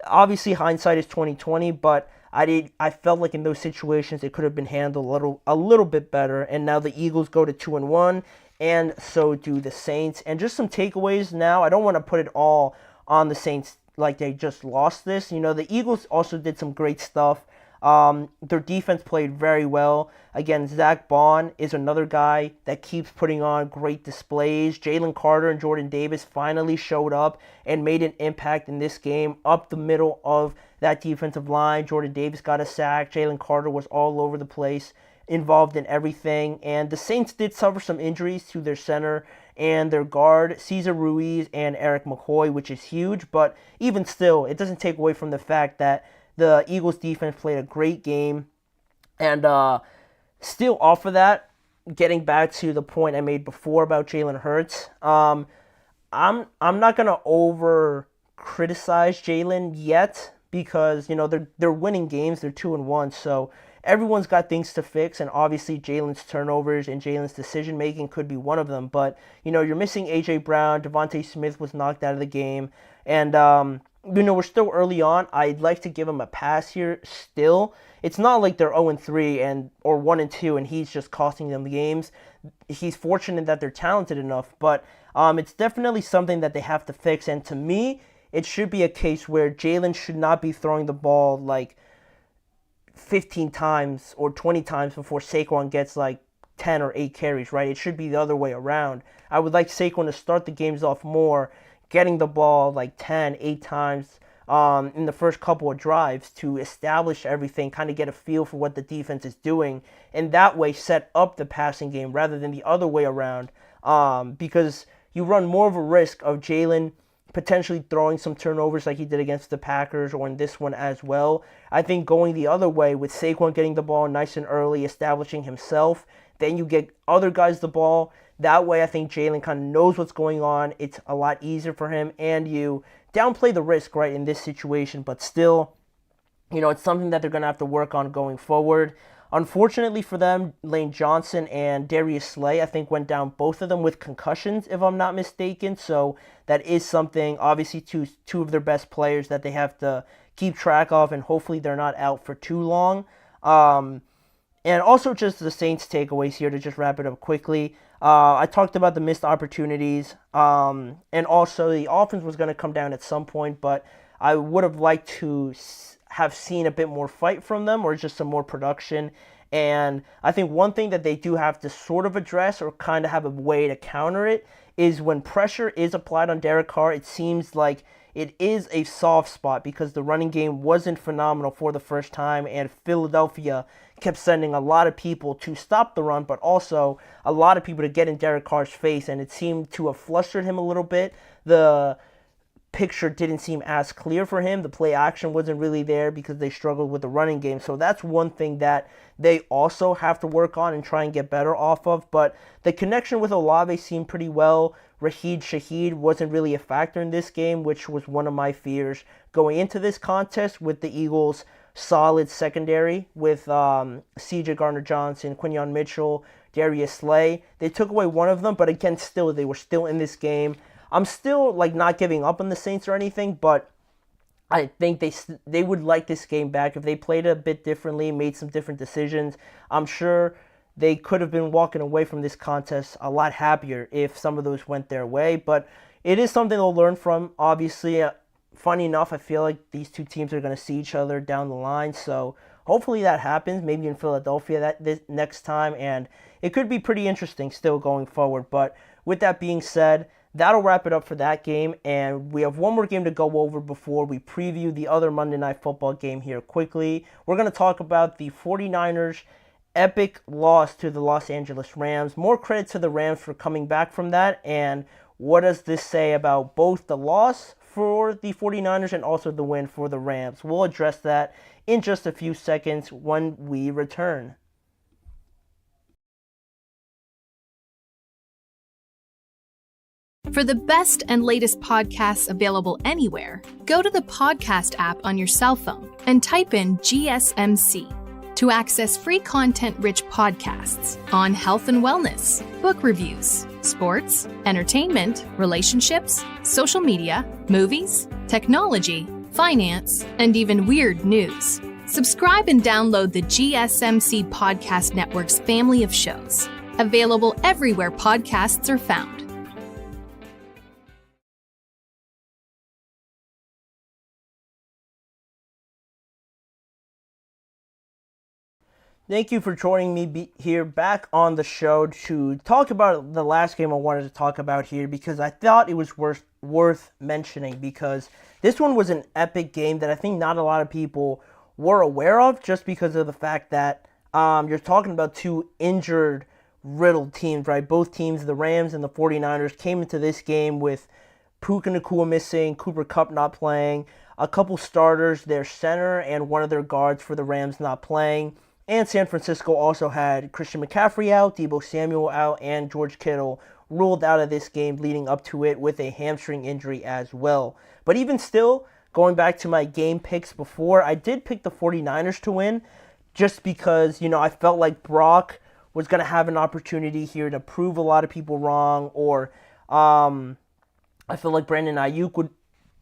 obviously hindsight is 2020, but I felt like in those situations it could have been handled a little bit better. And now the Eagles go to 2-1, and so do the Saints. And just some takeaways now. I don't want to put it all on the Saints like they just lost this. The Eagles also did some great stuff. Their defense played very well. Again, Zach Bond is another guy that keeps putting on great displays. Jalen Carter and Jordan Davis finally showed up and made an impact in this game up the middle of that defensive line. Jordan Davis got a sack. Jalen Carter was all over the place, involved in everything. And the Saints did suffer some injuries to their center and their guard, Cesar Ruiz and Eric McCoy, which is huge. But even still, it doesn't take away from the fact that the Eagles defense played a great game. And still off of that, getting back to the point I made before about Jalen Hurts, I'm not going to over criticize Jalen yet because, they're winning games. They're 2-1. So everyone's got things to fix. And obviously Jalen's turnovers and Jalen's decision making could be one of them. But, you're missing A.J. Brown. Devontae Smith was knocked out of the game. And, we're still early on. I'd like to give him a pass here still. It's not like they're 0-3 or 1-2 and he's just costing them the games. He's fortunate that they're talented enough, but it's definitely something that they have to fix. And to me, it should be a case where Jalen should not be throwing the ball like 15 times or 20 times before Saquon gets like 10 or 8 carries, right? It should be the other way around. I would like Saquon to start the games off more, getting the ball like 10, 8 times in the first couple of drives to establish everything, kind of get a feel for what the defense is doing, and that way set up the passing game rather than the other way around, because you run more of a risk of Jalen potentially throwing some turnovers like he did against the Packers or in this one as well. I think going the other way with Saquon getting the ball nice and early, establishing himself, then you get other guys the ball. That way, I think Jalen kind of knows what's going on. It's a lot easier for him, and you downplay the risk, right, in this situation. But still, it's something that they're going to have to work on going forward. Unfortunately for them, Lane Johnson and Darius Slay, I think, went down, both of them with concussions, if I'm not mistaken. So that is something, obviously, two of their best players that they have to keep track of, and hopefully they're not out for too long. And also just the Saints takeaways here to just wrap it up quickly. I talked about the missed opportunities, and also the offense was going to come down at some point, but I would have liked to have seen a bit more fight from them or just some more production. And I think one thing that they do have to sort of address or kind of have a way to counter it is when pressure is applied on Derek Carr, it seems like it is a soft spot because the running game wasn't phenomenal for the first time, and Philadelphia kept sending a lot of people to stop the run, but also a lot of people to get in Derek Carr's face, and it seemed to have flustered him a little bit. The picture didn't seem as clear for him. The play action wasn't really there because they struggled with the running game. So that's one thing that they also have to work on and try and get better off of. But the connection with Olave seemed pretty well. Rashid Shaheed wasn't really a factor in this game, which was one of my fears going into this contest with the Eagles' solid secondary with C.J. Gardner-Johnson, Quinyon Mitchell, Darius Slay. They took away one of them, but again, still, they were still in this game. I'm still not giving up on the Saints or anything, but I think they would like this game back if they played a bit differently, made some different decisions. I'm sure they could have been walking away from this contest a lot happier if some of those went their way, but it is something they'll learn from. Obviously, funny enough, I feel like these two teams are going to see each other down the line, so hopefully that happens, maybe in Philadelphia this next time, and it could be pretty interesting still going forward. But with that being said, that'll wrap it up for that game, and we have one more game to go over before we preview the other Monday Night Football game here quickly. We're going to talk about the 49ers' epic loss to the Los Angeles Rams. More credit to the Rams for coming back from that, and what does this say about both the loss for the 49ers and also the win for the Rams? We'll address that in just a few seconds when we return. For the best and latest podcasts available anywhere, go to the podcast app on your cell phone and type in GSMC to access free content-rich podcasts on health and wellness, book reviews, sports, entertainment, relationships, social media, movies, technology, finance, and even weird news. Subscribe and download the GSMC Podcast Network's family of shows, available everywhere podcasts are found. Thank you for joining me here back on the show to talk about the last game I wanted to talk about here, because I thought it was worth mentioning, because this one was an epic game that I think not a lot of people were aware of, just because of the fact that you're talking about two injured, riddled teams, right? Both teams, the Rams and the 49ers, came into this game with Puka Nacua missing, Cooper Kupp not playing, a couple starters, their center and one of their guards for the Rams not playing. And San Francisco also had Christian McCaffrey out, Deebo Samuel out, and George Kittle ruled out of this game leading up to it with a hamstring injury as well. But even still, going back to my game picks before, I did pick the 49ers to win just because, I felt like Brock was going to have an opportunity here to prove a lot of people wrong, or I feel like Brandon Ayuk would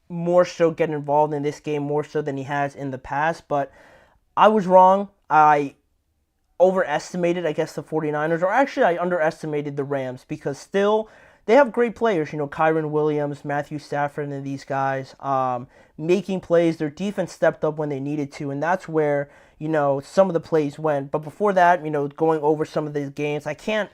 more so get involved in this game more so than he has in the past. But I was wrong. I overestimated, I guess, the 49ers, or actually I underestimated the Rams, because still they have great players, Kyren Williams, Matthew Stafford, and these guys making plays. Their defense stepped up when they needed to, and that's where, some of the plays went. But before that, going over some of these games, I can't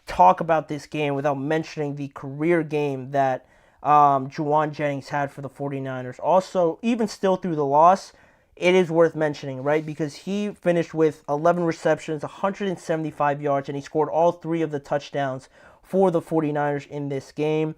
talk about this game without mentioning the career game that Juwan Jennings had for the 49ers. Also, even still through the loss, it is worth mentioning, right? Because he finished with 11 receptions, 175 yards, and he scored all three of the touchdowns for the 49ers in this game.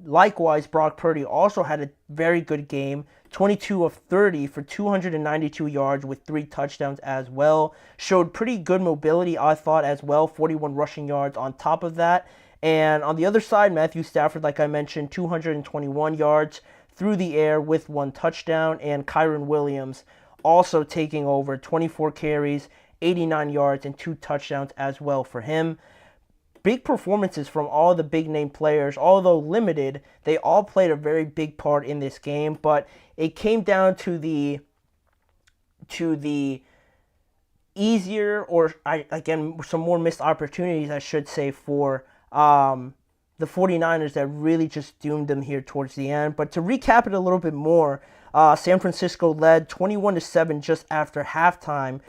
Likewise, Brock Purdy also had a very good game, 22 of 30 for 292 yards with 3 touchdowns as well. Showed pretty good mobility, I thought, as well, 41 rushing yards on top of that. And on the other side, Matthew Stafford, like I mentioned, 221 yards through the air with 1 touchdown, and Kyren Williams also taking over, 24 carries, 89 yards, and 2 touchdowns as well for him. Big performances from all the big-name players. Although limited, they all played a very big part in this game, but it came down to the easier, or again, some more missed opportunities, I should say, for the 49ers that really just doomed them here towards the end. But to recap it a little bit more, San Francisco led 21-7 just after halftime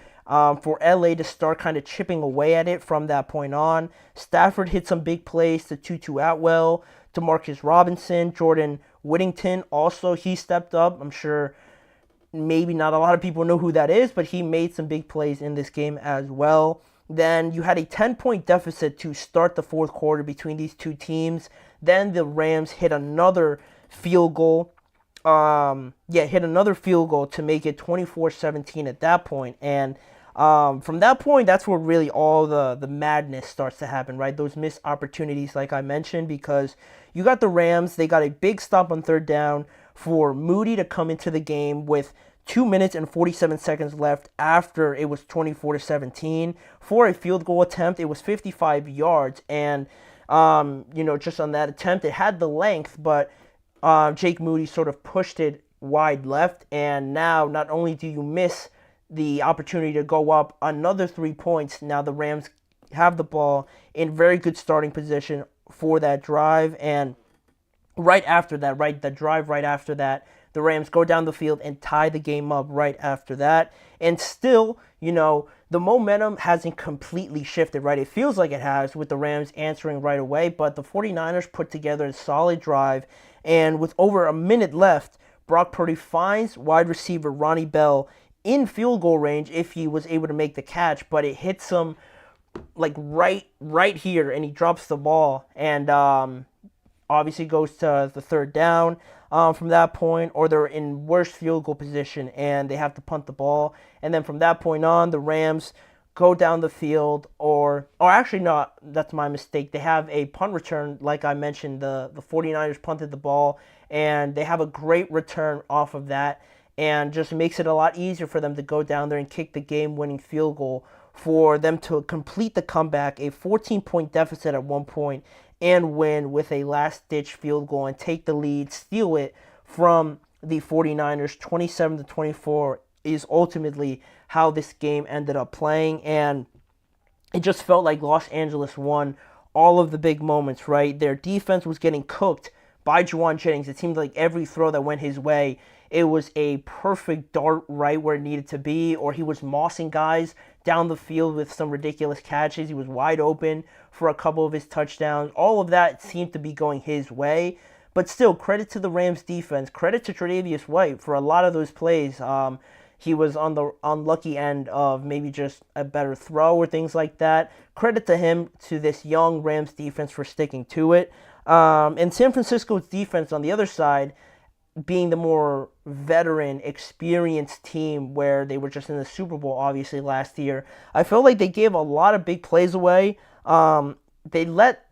for LA to start kind of chipping away at it from that point on. Stafford hit some big plays to Tutu Atwell, to Marcus Robinson, Jordan Whittington also, he stepped up. I'm sure maybe not a lot of people know who that is, but he made some big plays in this game as well. Then you had a 10-point deficit to start the fourth quarter between these two teams. Then the Rams hit another field goal. Hit another field goal to make it 24-17 at that point. And from that point, that's where really all the madness starts to happen, right? Those missed opportunities, like I mentioned, because you got the Rams. They got a big stop on third down for Moody to come into the game with 2 minutes and 47 seconds left after it was 24-17. For a field goal attempt, it was 55 yards. And, just on that attempt, it had the length, but Jake Moody sort of pushed it wide left. And now not only do you miss the opportunity to go up another 3 points, now the Rams have the ball in very good starting position for that drive. And right after that, the drive right after that, the Rams go down the field and tie the game up right after that. And still, the momentum hasn't completely shifted, right? It feels like it has with the Rams answering right away, but the 49ers put together a solid drive, and with over a minute left, Brock Purdy finds wide receiver Ronnie Bell in field goal range if he was able to make the catch, but it hits him like right here, and he drops the ball, and obviously goes to the third down from that point, or they're in worse field goal position and they have to punt the ball. And then from that point on, the Rams go down the field, or actually not, that's my mistake. They have a punt return, like I mentioned, the 49ers punted the ball, and they have a great return off of that, and just makes it a lot easier for them to go down there and kick the game-winning field goal for them to complete the comeback, a 14-point deficit at one point, and win with a last-ditch field goal and take the lead, steal it from the 49ers. 27-24 is ultimately how this game ended up playing, and it just felt like Los Angeles won all of the big moments, right? Their defense was getting cooked by Juwan Jennings. It seemed like every throw that went his way, it was a perfect dart right where it needed to be, or he was mossing guys down the field with some ridiculous catches. He was wide open for a couple of his touchdowns. All of that seemed to be going his way. But still, credit to the Rams defense. Credit to Tre'Davious White for a lot of those plays. He was on the unlucky end of maybe just a better throw or things like that. Credit to him, to this young Rams defense, for sticking to it. And San Francisco's defense on the other side, being the more veteran, experienced team where they were just in the Super Bowl, obviously, last year, I felt like they gave a lot of big plays away. They let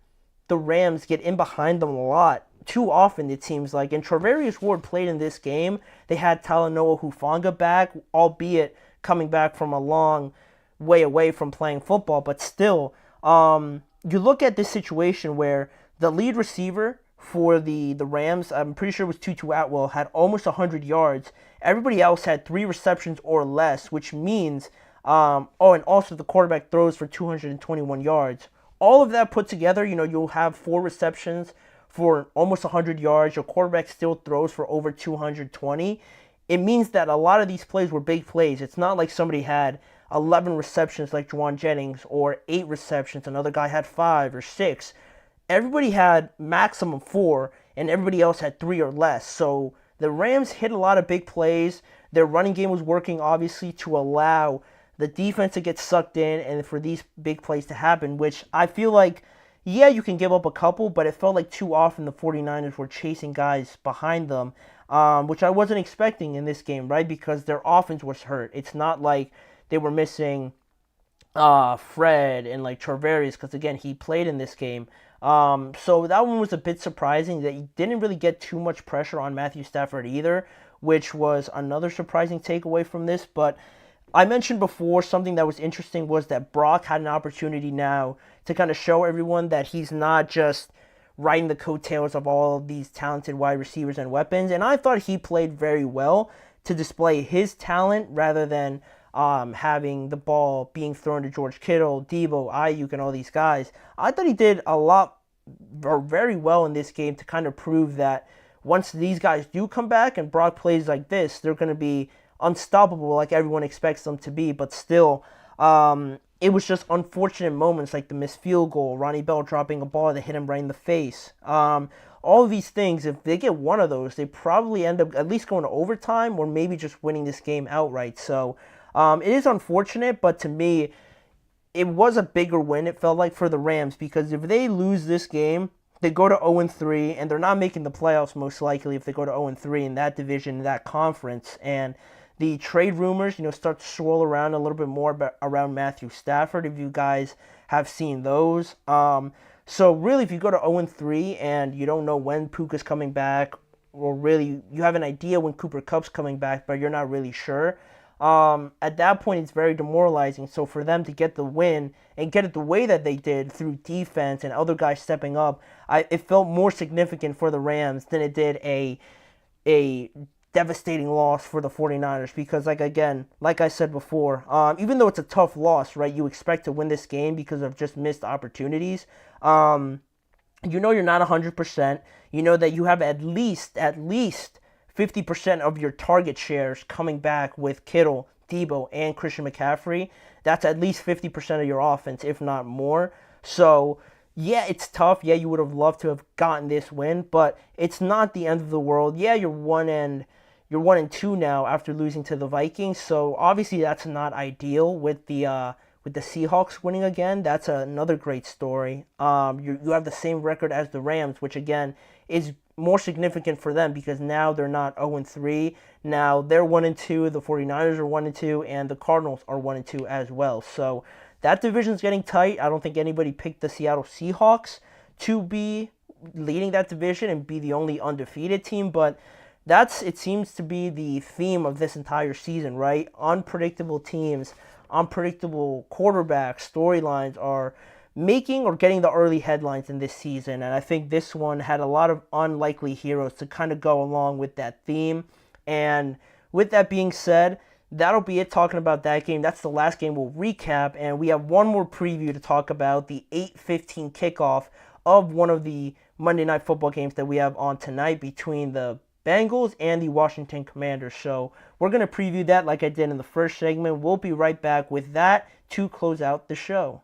the Rams get in behind them a lot, too often, it seems like. And Charvarius Ward played in this game. They had Talanoa Hufanga back, albeit coming back from a long way away from playing football. But still, you look at this situation where the lead receiver for the Rams, I'm pretty sure it was Tutu Atwell, had almost 100 yards. Everybody else had 3 receptions or less, which means, and also the quarterback throws for 221 yards. All of that put together, you'll have 4 receptions for almost 100 yards. Your quarterback still throws for over 220. It means that a lot of these plays were big plays. It's not like somebody had 11 receptions like Juwan Jennings, or 8 receptions. Another guy had 5 or 6. Everybody had maximum 4, and everybody else had 3 or less. So the Rams hit a lot of big plays. Their running game was working, obviously, to allow the defense to get sucked in and for these big plays to happen, which I feel like, yeah, you can give up a couple, but it felt like too often the 49ers were chasing guys behind them, which I wasn't expecting in this game, right? Because their offense was hurt. It's not like they were missing Fred and like Charvarius, because, again, he played in this game. So that one was a bit surprising that he didn't really get too much pressure on Matthew Stafford either, which was another surprising takeaway from this. But I mentioned before, something that was interesting was that Brock had an opportunity now to kind of show everyone that he's not just riding the coattails of all of these talented wide receivers and weapons. And I thought he played very well to display his talent rather than having the ball being thrown to George Kittle, Debo, Ayuk, and all these guys. I thought he did a lot, or very well in this game, to kind of prove that once these guys do come back and Brock plays like this, they're going to be unstoppable like everyone expects them to be. But still, it was just unfortunate moments like the missed field goal, Ronnie Bell dropping a ball that hit him right in the face. All of these things, if they get one of those, they probably end up at least going to overtime or maybe just winning this game outright. So it is unfortunate, but to me, it was a bigger win, it felt like, for the Rams, because if they lose this game, they go to 0-3, and they're not making the playoffs most likely if they go to 0-3 in that division, in that conference. And the trade rumors, start to swirl around a little bit more around Matthew Stafford, if you guys have seen those. So really, if you go to 0-3 and you don't know when Puka's coming back, or really you have an idea when Cooper Kupp's coming back, but you're not really sure, at that point it's very demoralizing. So for them to get the win and get it the way that they did through defense and other guys stepping up, it felt more significant for the Rams than it did a devastating loss for the 49ers, because like I said before, even though it's a tough loss, right, you expect to win this game because of just missed opportunities. You're not 100%. You know that you have at least 50% of your target shares coming back with Kittle, Debo, and Christian McCaffrey, that's at least 50% of your offense, if not more. So, yeah, it's tough. Yeah, you would have loved to have gotten this win, but it's not the end of the world. Yeah, you're 1-2 now after losing to the Vikings. So obviously that's not ideal with the Seahawks winning again. That's another great story. You have the same record as the Rams, which again is more significant for them because now they're not 0-3. Now they're 1-2. The 49ers are 1-2, and the Cardinals are 1-2 as well. So that division's getting tight. I don't think anybody picked the Seattle Seahawks to be leading that division and be the only undefeated team, but it seems to be the theme of this entire season, right? Unpredictable teams, unpredictable quarterbacks, storylines are making or getting the early headlines in this season, and I think this one had a lot of unlikely heroes to kind of go along with that theme. And with that being said, that'll be it talking about that game. That's the last game we'll recap, and we have one more preview to talk about, the 8:15 kickoff of one of the Monday Night Football games that we have on tonight between the Bengals and the Washington Commanders. So we're going to preview that like I did in the first segment. We'll be right back with that to close out the show.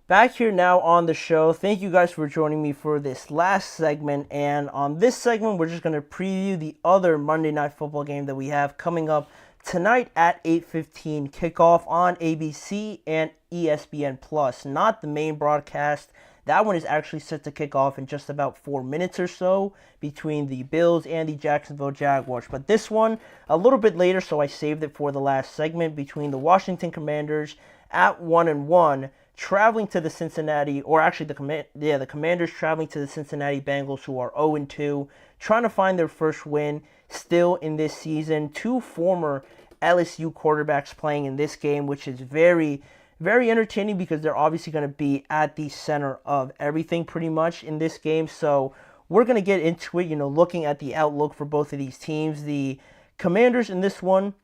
Back here now on the show. Thank you guys for joining me for this last segment. And on this segment, we're just going to preview the other Monday Night Football game that we have coming up tonight at 8:15 kickoff on ABC and ESPN+. Not the main broadcast. That one is actually set to kick off in just about 4 minutes or so between the Bills and the Jacksonville Jaguars. But this one, a little bit later, so I saved it for the last segment between the Washington Commanders at 1-1. Traveling to the Cincinnati, or actually the Commanders traveling to the Cincinnati Bengals, who are 0-2, trying to find their first win still in this season. Two former LSU quarterbacks playing in this game, which is very, very entertaining because they're obviously going to be at the center of everything pretty much in this game. So we're going to get into it, looking at the outlook for both of these teams. The Commanders in this one,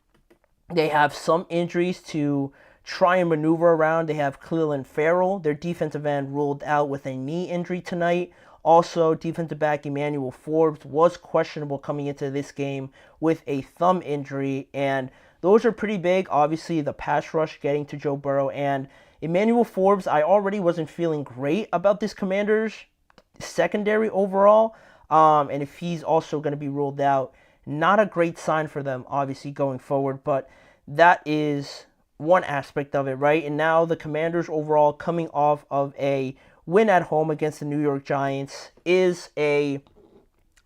they have some injuries to try and maneuver around. They have Clelin Ferrell, their defensive end, ruled out with a knee injury tonight. Also, defensive back Emmanuel Forbes was questionable coming into this game with a thumb injury, and those are pretty big. Obviously, the pass rush getting to Joe Burrow, and Emmanuel Forbes, I already wasn't feeling great about this Commanders secondary overall, and if he's also going to be ruled out, not a great sign for them, obviously, going forward, but that is one aspect of it, right? And now the Commanders overall coming off of a win at home against the New York Giants is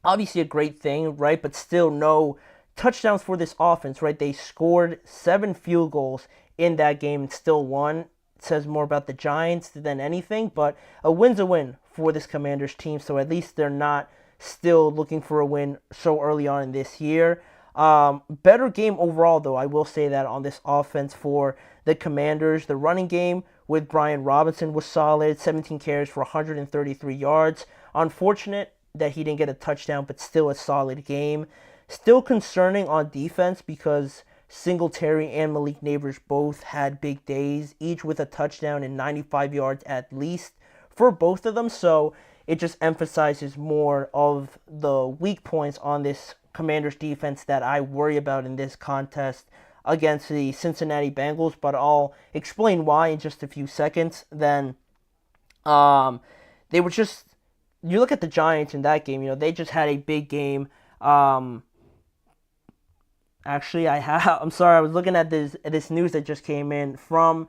obviously a great thing, right? But still no touchdowns for this offense, right? They scored 7 field goals in that game and still won. It says more about the Giants than anything, but a win's a win for this Commanders team, so at least they're not still looking for a win so early on in this year. Better game overall, though, I will say that on this offense for the Commanders. The running game with Brian Robinson was solid, 17 carries for 133 yards. Unfortunate that he didn't get a touchdown, but still a solid game. Still concerning on defense because Singletary and Malik Neighbors both had big days, each with a touchdown and 95 yards at least for both of them. So it just emphasizes more of the weak points on this Commanders defense that I worry about in this contest against the Cincinnati Bengals, but I'll explain why in just a few seconds. Then they were just, you look at the Giants in that game, they just had a big game. Actually, I'm sorry, I was looking at this news that just came in from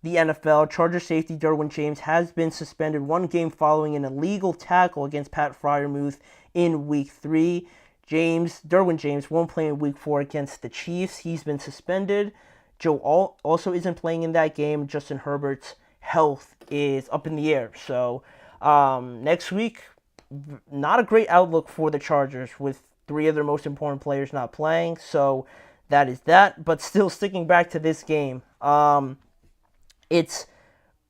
the NFL. Charger safety Derwin James has been suspended 1 game following an illegal tackle against Pat Freiermuth in Week 3. Derwin James won't play in Week 4 against the Chiefs. He's been suspended. Joe also isn't playing in that game. Justin Herbert's health is up in the air. So next week, not a great outlook for the Chargers with 3 of their most important players not playing. So that is that. But still sticking back to this game, it's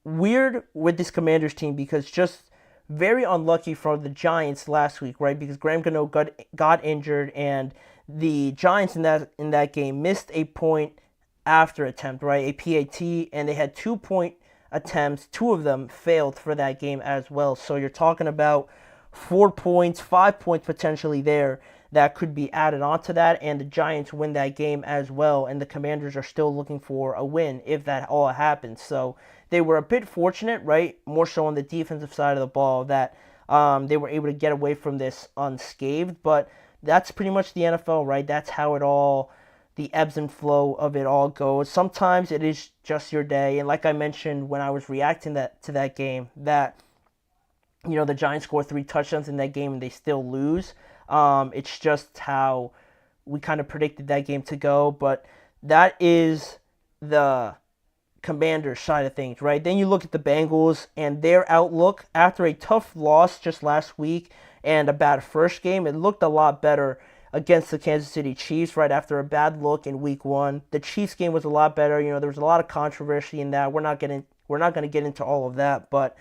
weird with this Commanders team because just very unlucky for the Giants last week, right? Because Graham Gano got injured, and the Giants in that game missed a point after attempt, right? A PAT, and they had 2-point attempts. 2 of them failed for that game as well. So you're talking about 4 points, 5 points potentially there that could be added onto that, and the Giants win that game as well, and the Commanders are still looking for a win if that all happens. So they were a bit fortunate, right, more so on the defensive side of the ball, that they were able to get away from this unscathed, but that's pretty much the NFL, right? That's how it all, the ebbs and flow of it all goes. Sometimes it is just your day, and like I mentioned when I was reacting to that game, that the Giants score 3 touchdowns in that game and they still lose. It's just how we kind of predicted that game to go, but that is the Commanders side of things, right? Then you look at the Bengals and their outlook after a tough loss just last week and a bad first game. It looked a lot better against the Kansas City Chiefs right after a bad look in Week 1. The Chiefs game was a lot better. There was a lot of controversy in that. We're not going to get into all of that, but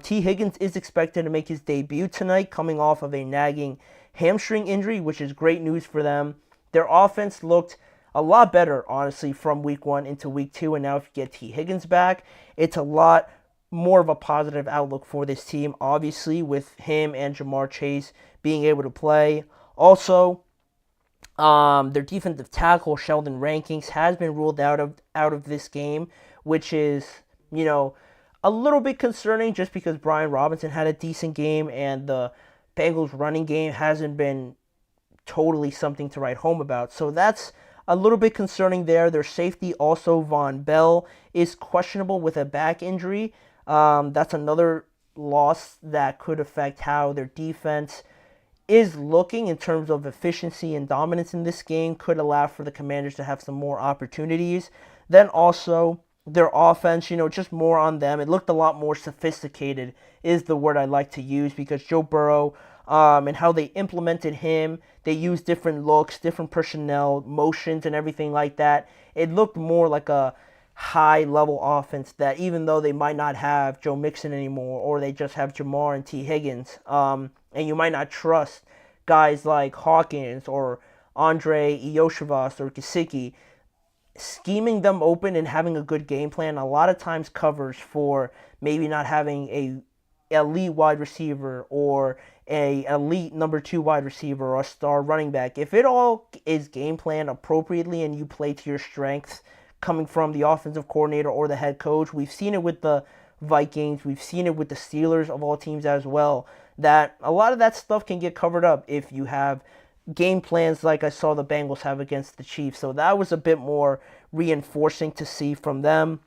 T. Higgins is expected to make his debut tonight, coming off of a nagging hamstring injury, which is great news for them. Their offense looked a lot better, honestly, from Week 1 into Week 2, and now if you get T. Higgins back, it's a lot more of a positive outlook for this team, obviously, with him and Jamar Chase being able to play. Also, their defensive tackle, Sheldon Rankings, has been ruled out of this game, which is, a little bit concerning just because Brian Robinson had a decent game and the Bengals running game hasn't been totally something to write home about. So that's a little bit concerning there. Their safety, also Von Bell, is questionable with a back injury. That's another loss that could affect how their defense is looking in terms of efficiency and dominance in this game. Could allow for the Commanders to have some more opportunities. Then also their offense, just more on them. It looked a lot more sophisticated is the word I like to use, because Joe Burrow and how they implemented him, they used different looks, different personnel, motions, and everything like that. It looked more like a high-level offense that even though they might not have Joe Mixon anymore, or they just have Jamar and T. Higgins, and you might not trust guys like Hawkins or Andre Iosivas or Gesicki, scheming them open and having a good game plan a lot of times covers for maybe not having a elite wide receiver or a elite number 2 wide receiver or a star running back. If it all is game planned appropriately and you play to your strengths coming from the offensive coordinator or the head coach, we've seen it with the Vikings, we've seen it with the Steelers of all teams as well, that a lot of that stuff can get covered up if you have game plans like I saw the Bengals have against the Chiefs. So that was a bit more reinforcing to see from them.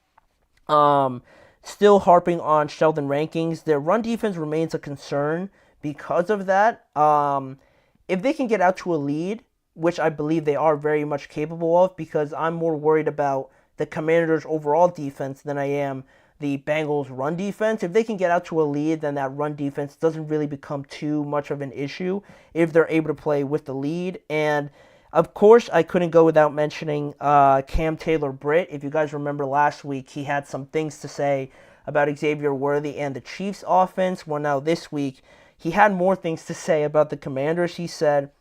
Still harping on Sheldon Rankings, their run defense remains a concern because of that. If they can get out to a lead, which I believe they are very much capable of, because I'm more worried about the Commanders' overall defense than I am the Bengals' run defense. If they can get out to a lead, then that run defense doesn't really become too much of an issue if they're able to play with the lead. And of course, I couldn't go without mentioning Cam Taylor-Britt. If you guys remember last week, he had some things to say about Xavier Worthy and the Chiefs' offense. Well, now this week, he had more things to say about the Commanders. He said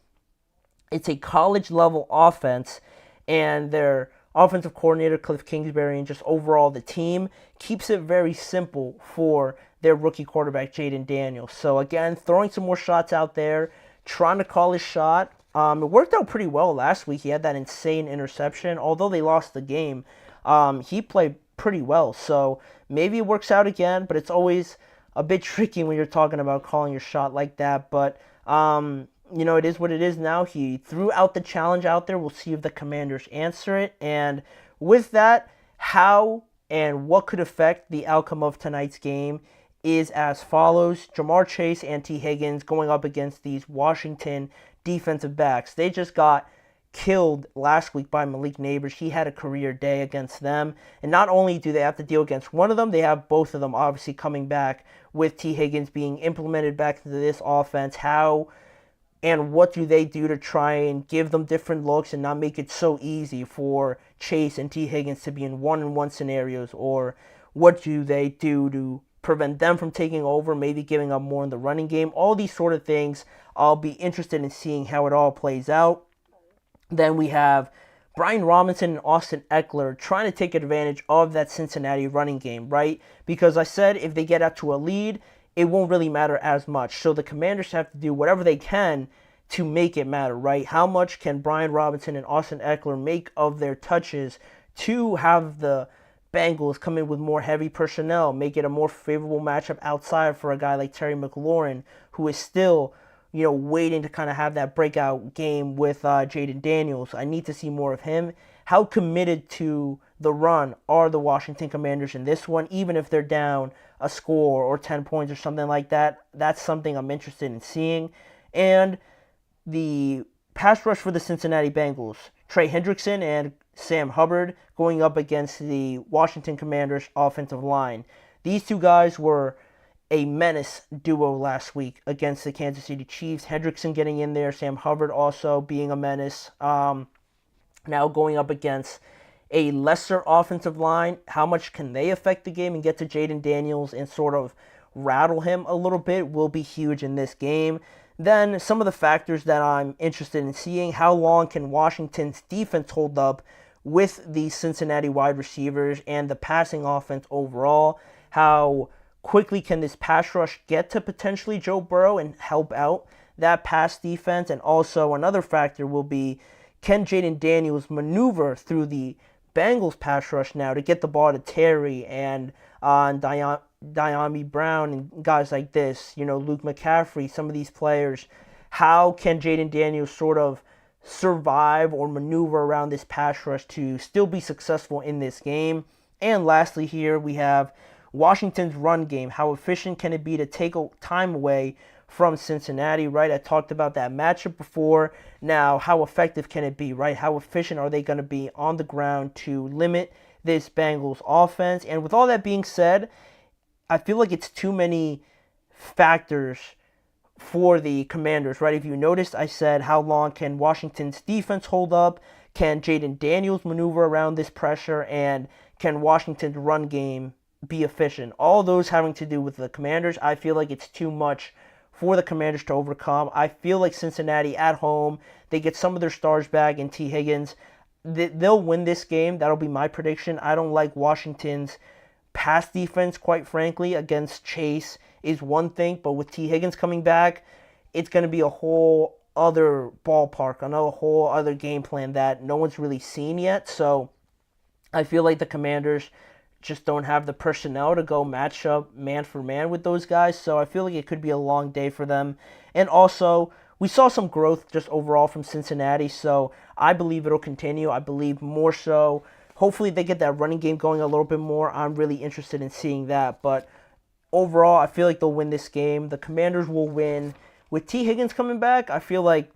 it's a college-level offense, and their offensive coordinator Cliff Kingsbury and just overall the team keeps it very simple for their rookie quarterback Jayden Daniels. So again, throwing some more shots out there, trying to call his shot. It worked out pretty well last week. He had that insane interception. Although they lost the game, he played pretty well. So maybe it works out again, but it's always a bit tricky when you're talking about calling your shot like that. But, it is what it is now. He threw out the challenge out there. We'll see if the Commanders answer it. And with that, how and what could affect the outcome of tonight's game is as follows. Jamar Chase and T. Higgins going up against these Washington defensive backs. They just got killed last week by Malik Neighbors. He had a career day against them. And not only do they have to deal against one of them, they have both of them obviously coming back with T. Higgins being implemented back into this offense. How and what do they do to try and give them different looks and not make it so easy for Chase and T. Higgins to be in one-on-one scenarios? Or what do they do to prevent them from taking over, maybe giving up more in the running game? All these sort of things. I'll be interested in seeing how it all plays out. Then we have Brian Robinson and Austin Eckler trying to take advantage of that Cincinnati running game, right? Because I said if they get out to a lead, it won't really matter as much. So the Commanders have to do whatever they can to make it matter, right? How much can Brian Robinson and Austin Eckler make of their touches to have the Bengals come in with more heavy personnel, make it a more favorable matchup outside for a guy like Terry McLaurin, who is still, waiting to kind of have that breakout game with Jayden Daniels. I need to see more of him. How committed to the run are the Washington Commanders in this one, even if they're down a score or 10 points or something like that? That's something I'm interested in seeing. And the pass rush for the Cincinnati Bengals, Trey Hendrickson and Sam Hubbard going up against the Washington Commanders offensive line. These two guys were a menace duo last week against the Kansas City Chiefs. Hendrickson getting in there, Sam Hubbard also being a menace. Now going up against a lesser offensive line, how much can they affect the game and get to Jayden Daniels and sort of rattle him a little bit will be huge in this game. Then some of the factors that I'm interested in seeing, how long can Washington's defense hold up with the Cincinnati wide receivers and the passing offense overall? How quickly can this pass rush get to potentially Joe Burrow and help out that pass defense? And also another factor will be, can Jayden Daniels maneuver through the Bengals pass rush now to get the ball to Terry and Diami Brown and guys like this, Luke McCaffrey, some of these players? How can Jayden Daniels sort of survive or maneuver around this pass rush to still be successful in this game? And lastly here we have Washington's run game. How efficient can it be to take time away from Cincinnati, right? I talked about that matchup before. Now, how effective can it be, right? How efficient are they going to be on the ground to limit this Bengals offense? And with all that being said, I feel like it's too many factors for the Commanders, right? If you noticed, I said how long can Washington's defense hold up? Can Jayden Daniels maneuver around this pressure? And can Washington's run game be efficient? All those having to do with the Commanders. I feel like it's too much for the Commanders to overcome. I feel like Cincinnati at home, they get some of their stars back in T. Higgins. They'll win this game. That'll be my prediction. I don't like Washington's pass defense, quite frankly, against Chase is one thing, but with T. Higgins coming back, it's going to be a whole other ballpark, another whole other game plan that no one's really seen yet. So I feel like the Commanders just don't have the personnel to go match up man for man with those guys. So I feel like it could be a long day for them. And also, we saw some growth just overall from Cincinnati, so I believe it'll continue. I believe more so. Hopefully they get that running game going a little bit more. I'm really interested in seeing that. But overall, I feel like they'll win this game. The Commanders will win. With T. Higgins coming back, I feel like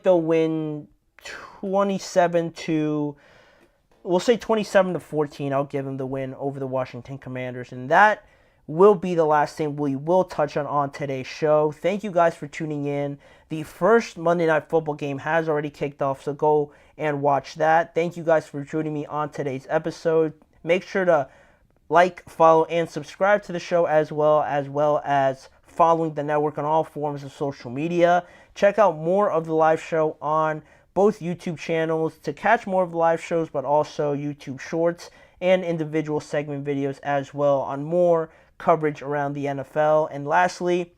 they'll win 27 to, we'll say 27 to 14. I'll give them the win over the Washington Commanders. And that will be the last thing we will touch on today's show. Thank you guys for tuning in. The first Monday Night Football game has already kicked off, so go and watch that. Thank you guys for joining me on today's episode. Make sure to like, follow, and subscribe to the show as well as following the network on all forms of social media. Check out more of the live show on both YouTube channels to catch more of the live shows, but also YouTube shorts and individual segment videos as well on more coverage around the NFL. And lastly,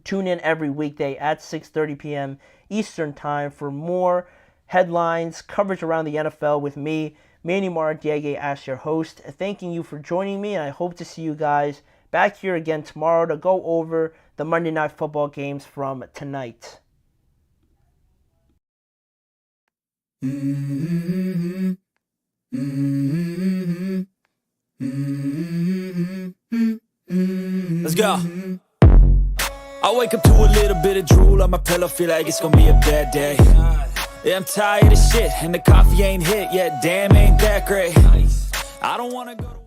tune in every weekday at 6:30 p.m. Eastern Time for more headlines, coverage around the NFL with me, Manny Maradiaga, as your host. Thanking you for joining me, and I hope to see you guys back here again tomorrow to go over the Monday Night Football games from tonight. Let's go. I wake up to a little bit of drool on my pillow, feel like it's gonna be a bad day. Yeah, I'm tired of shit, and the coffee ain't hit yet, damn, ain't that great. I don't wanna go to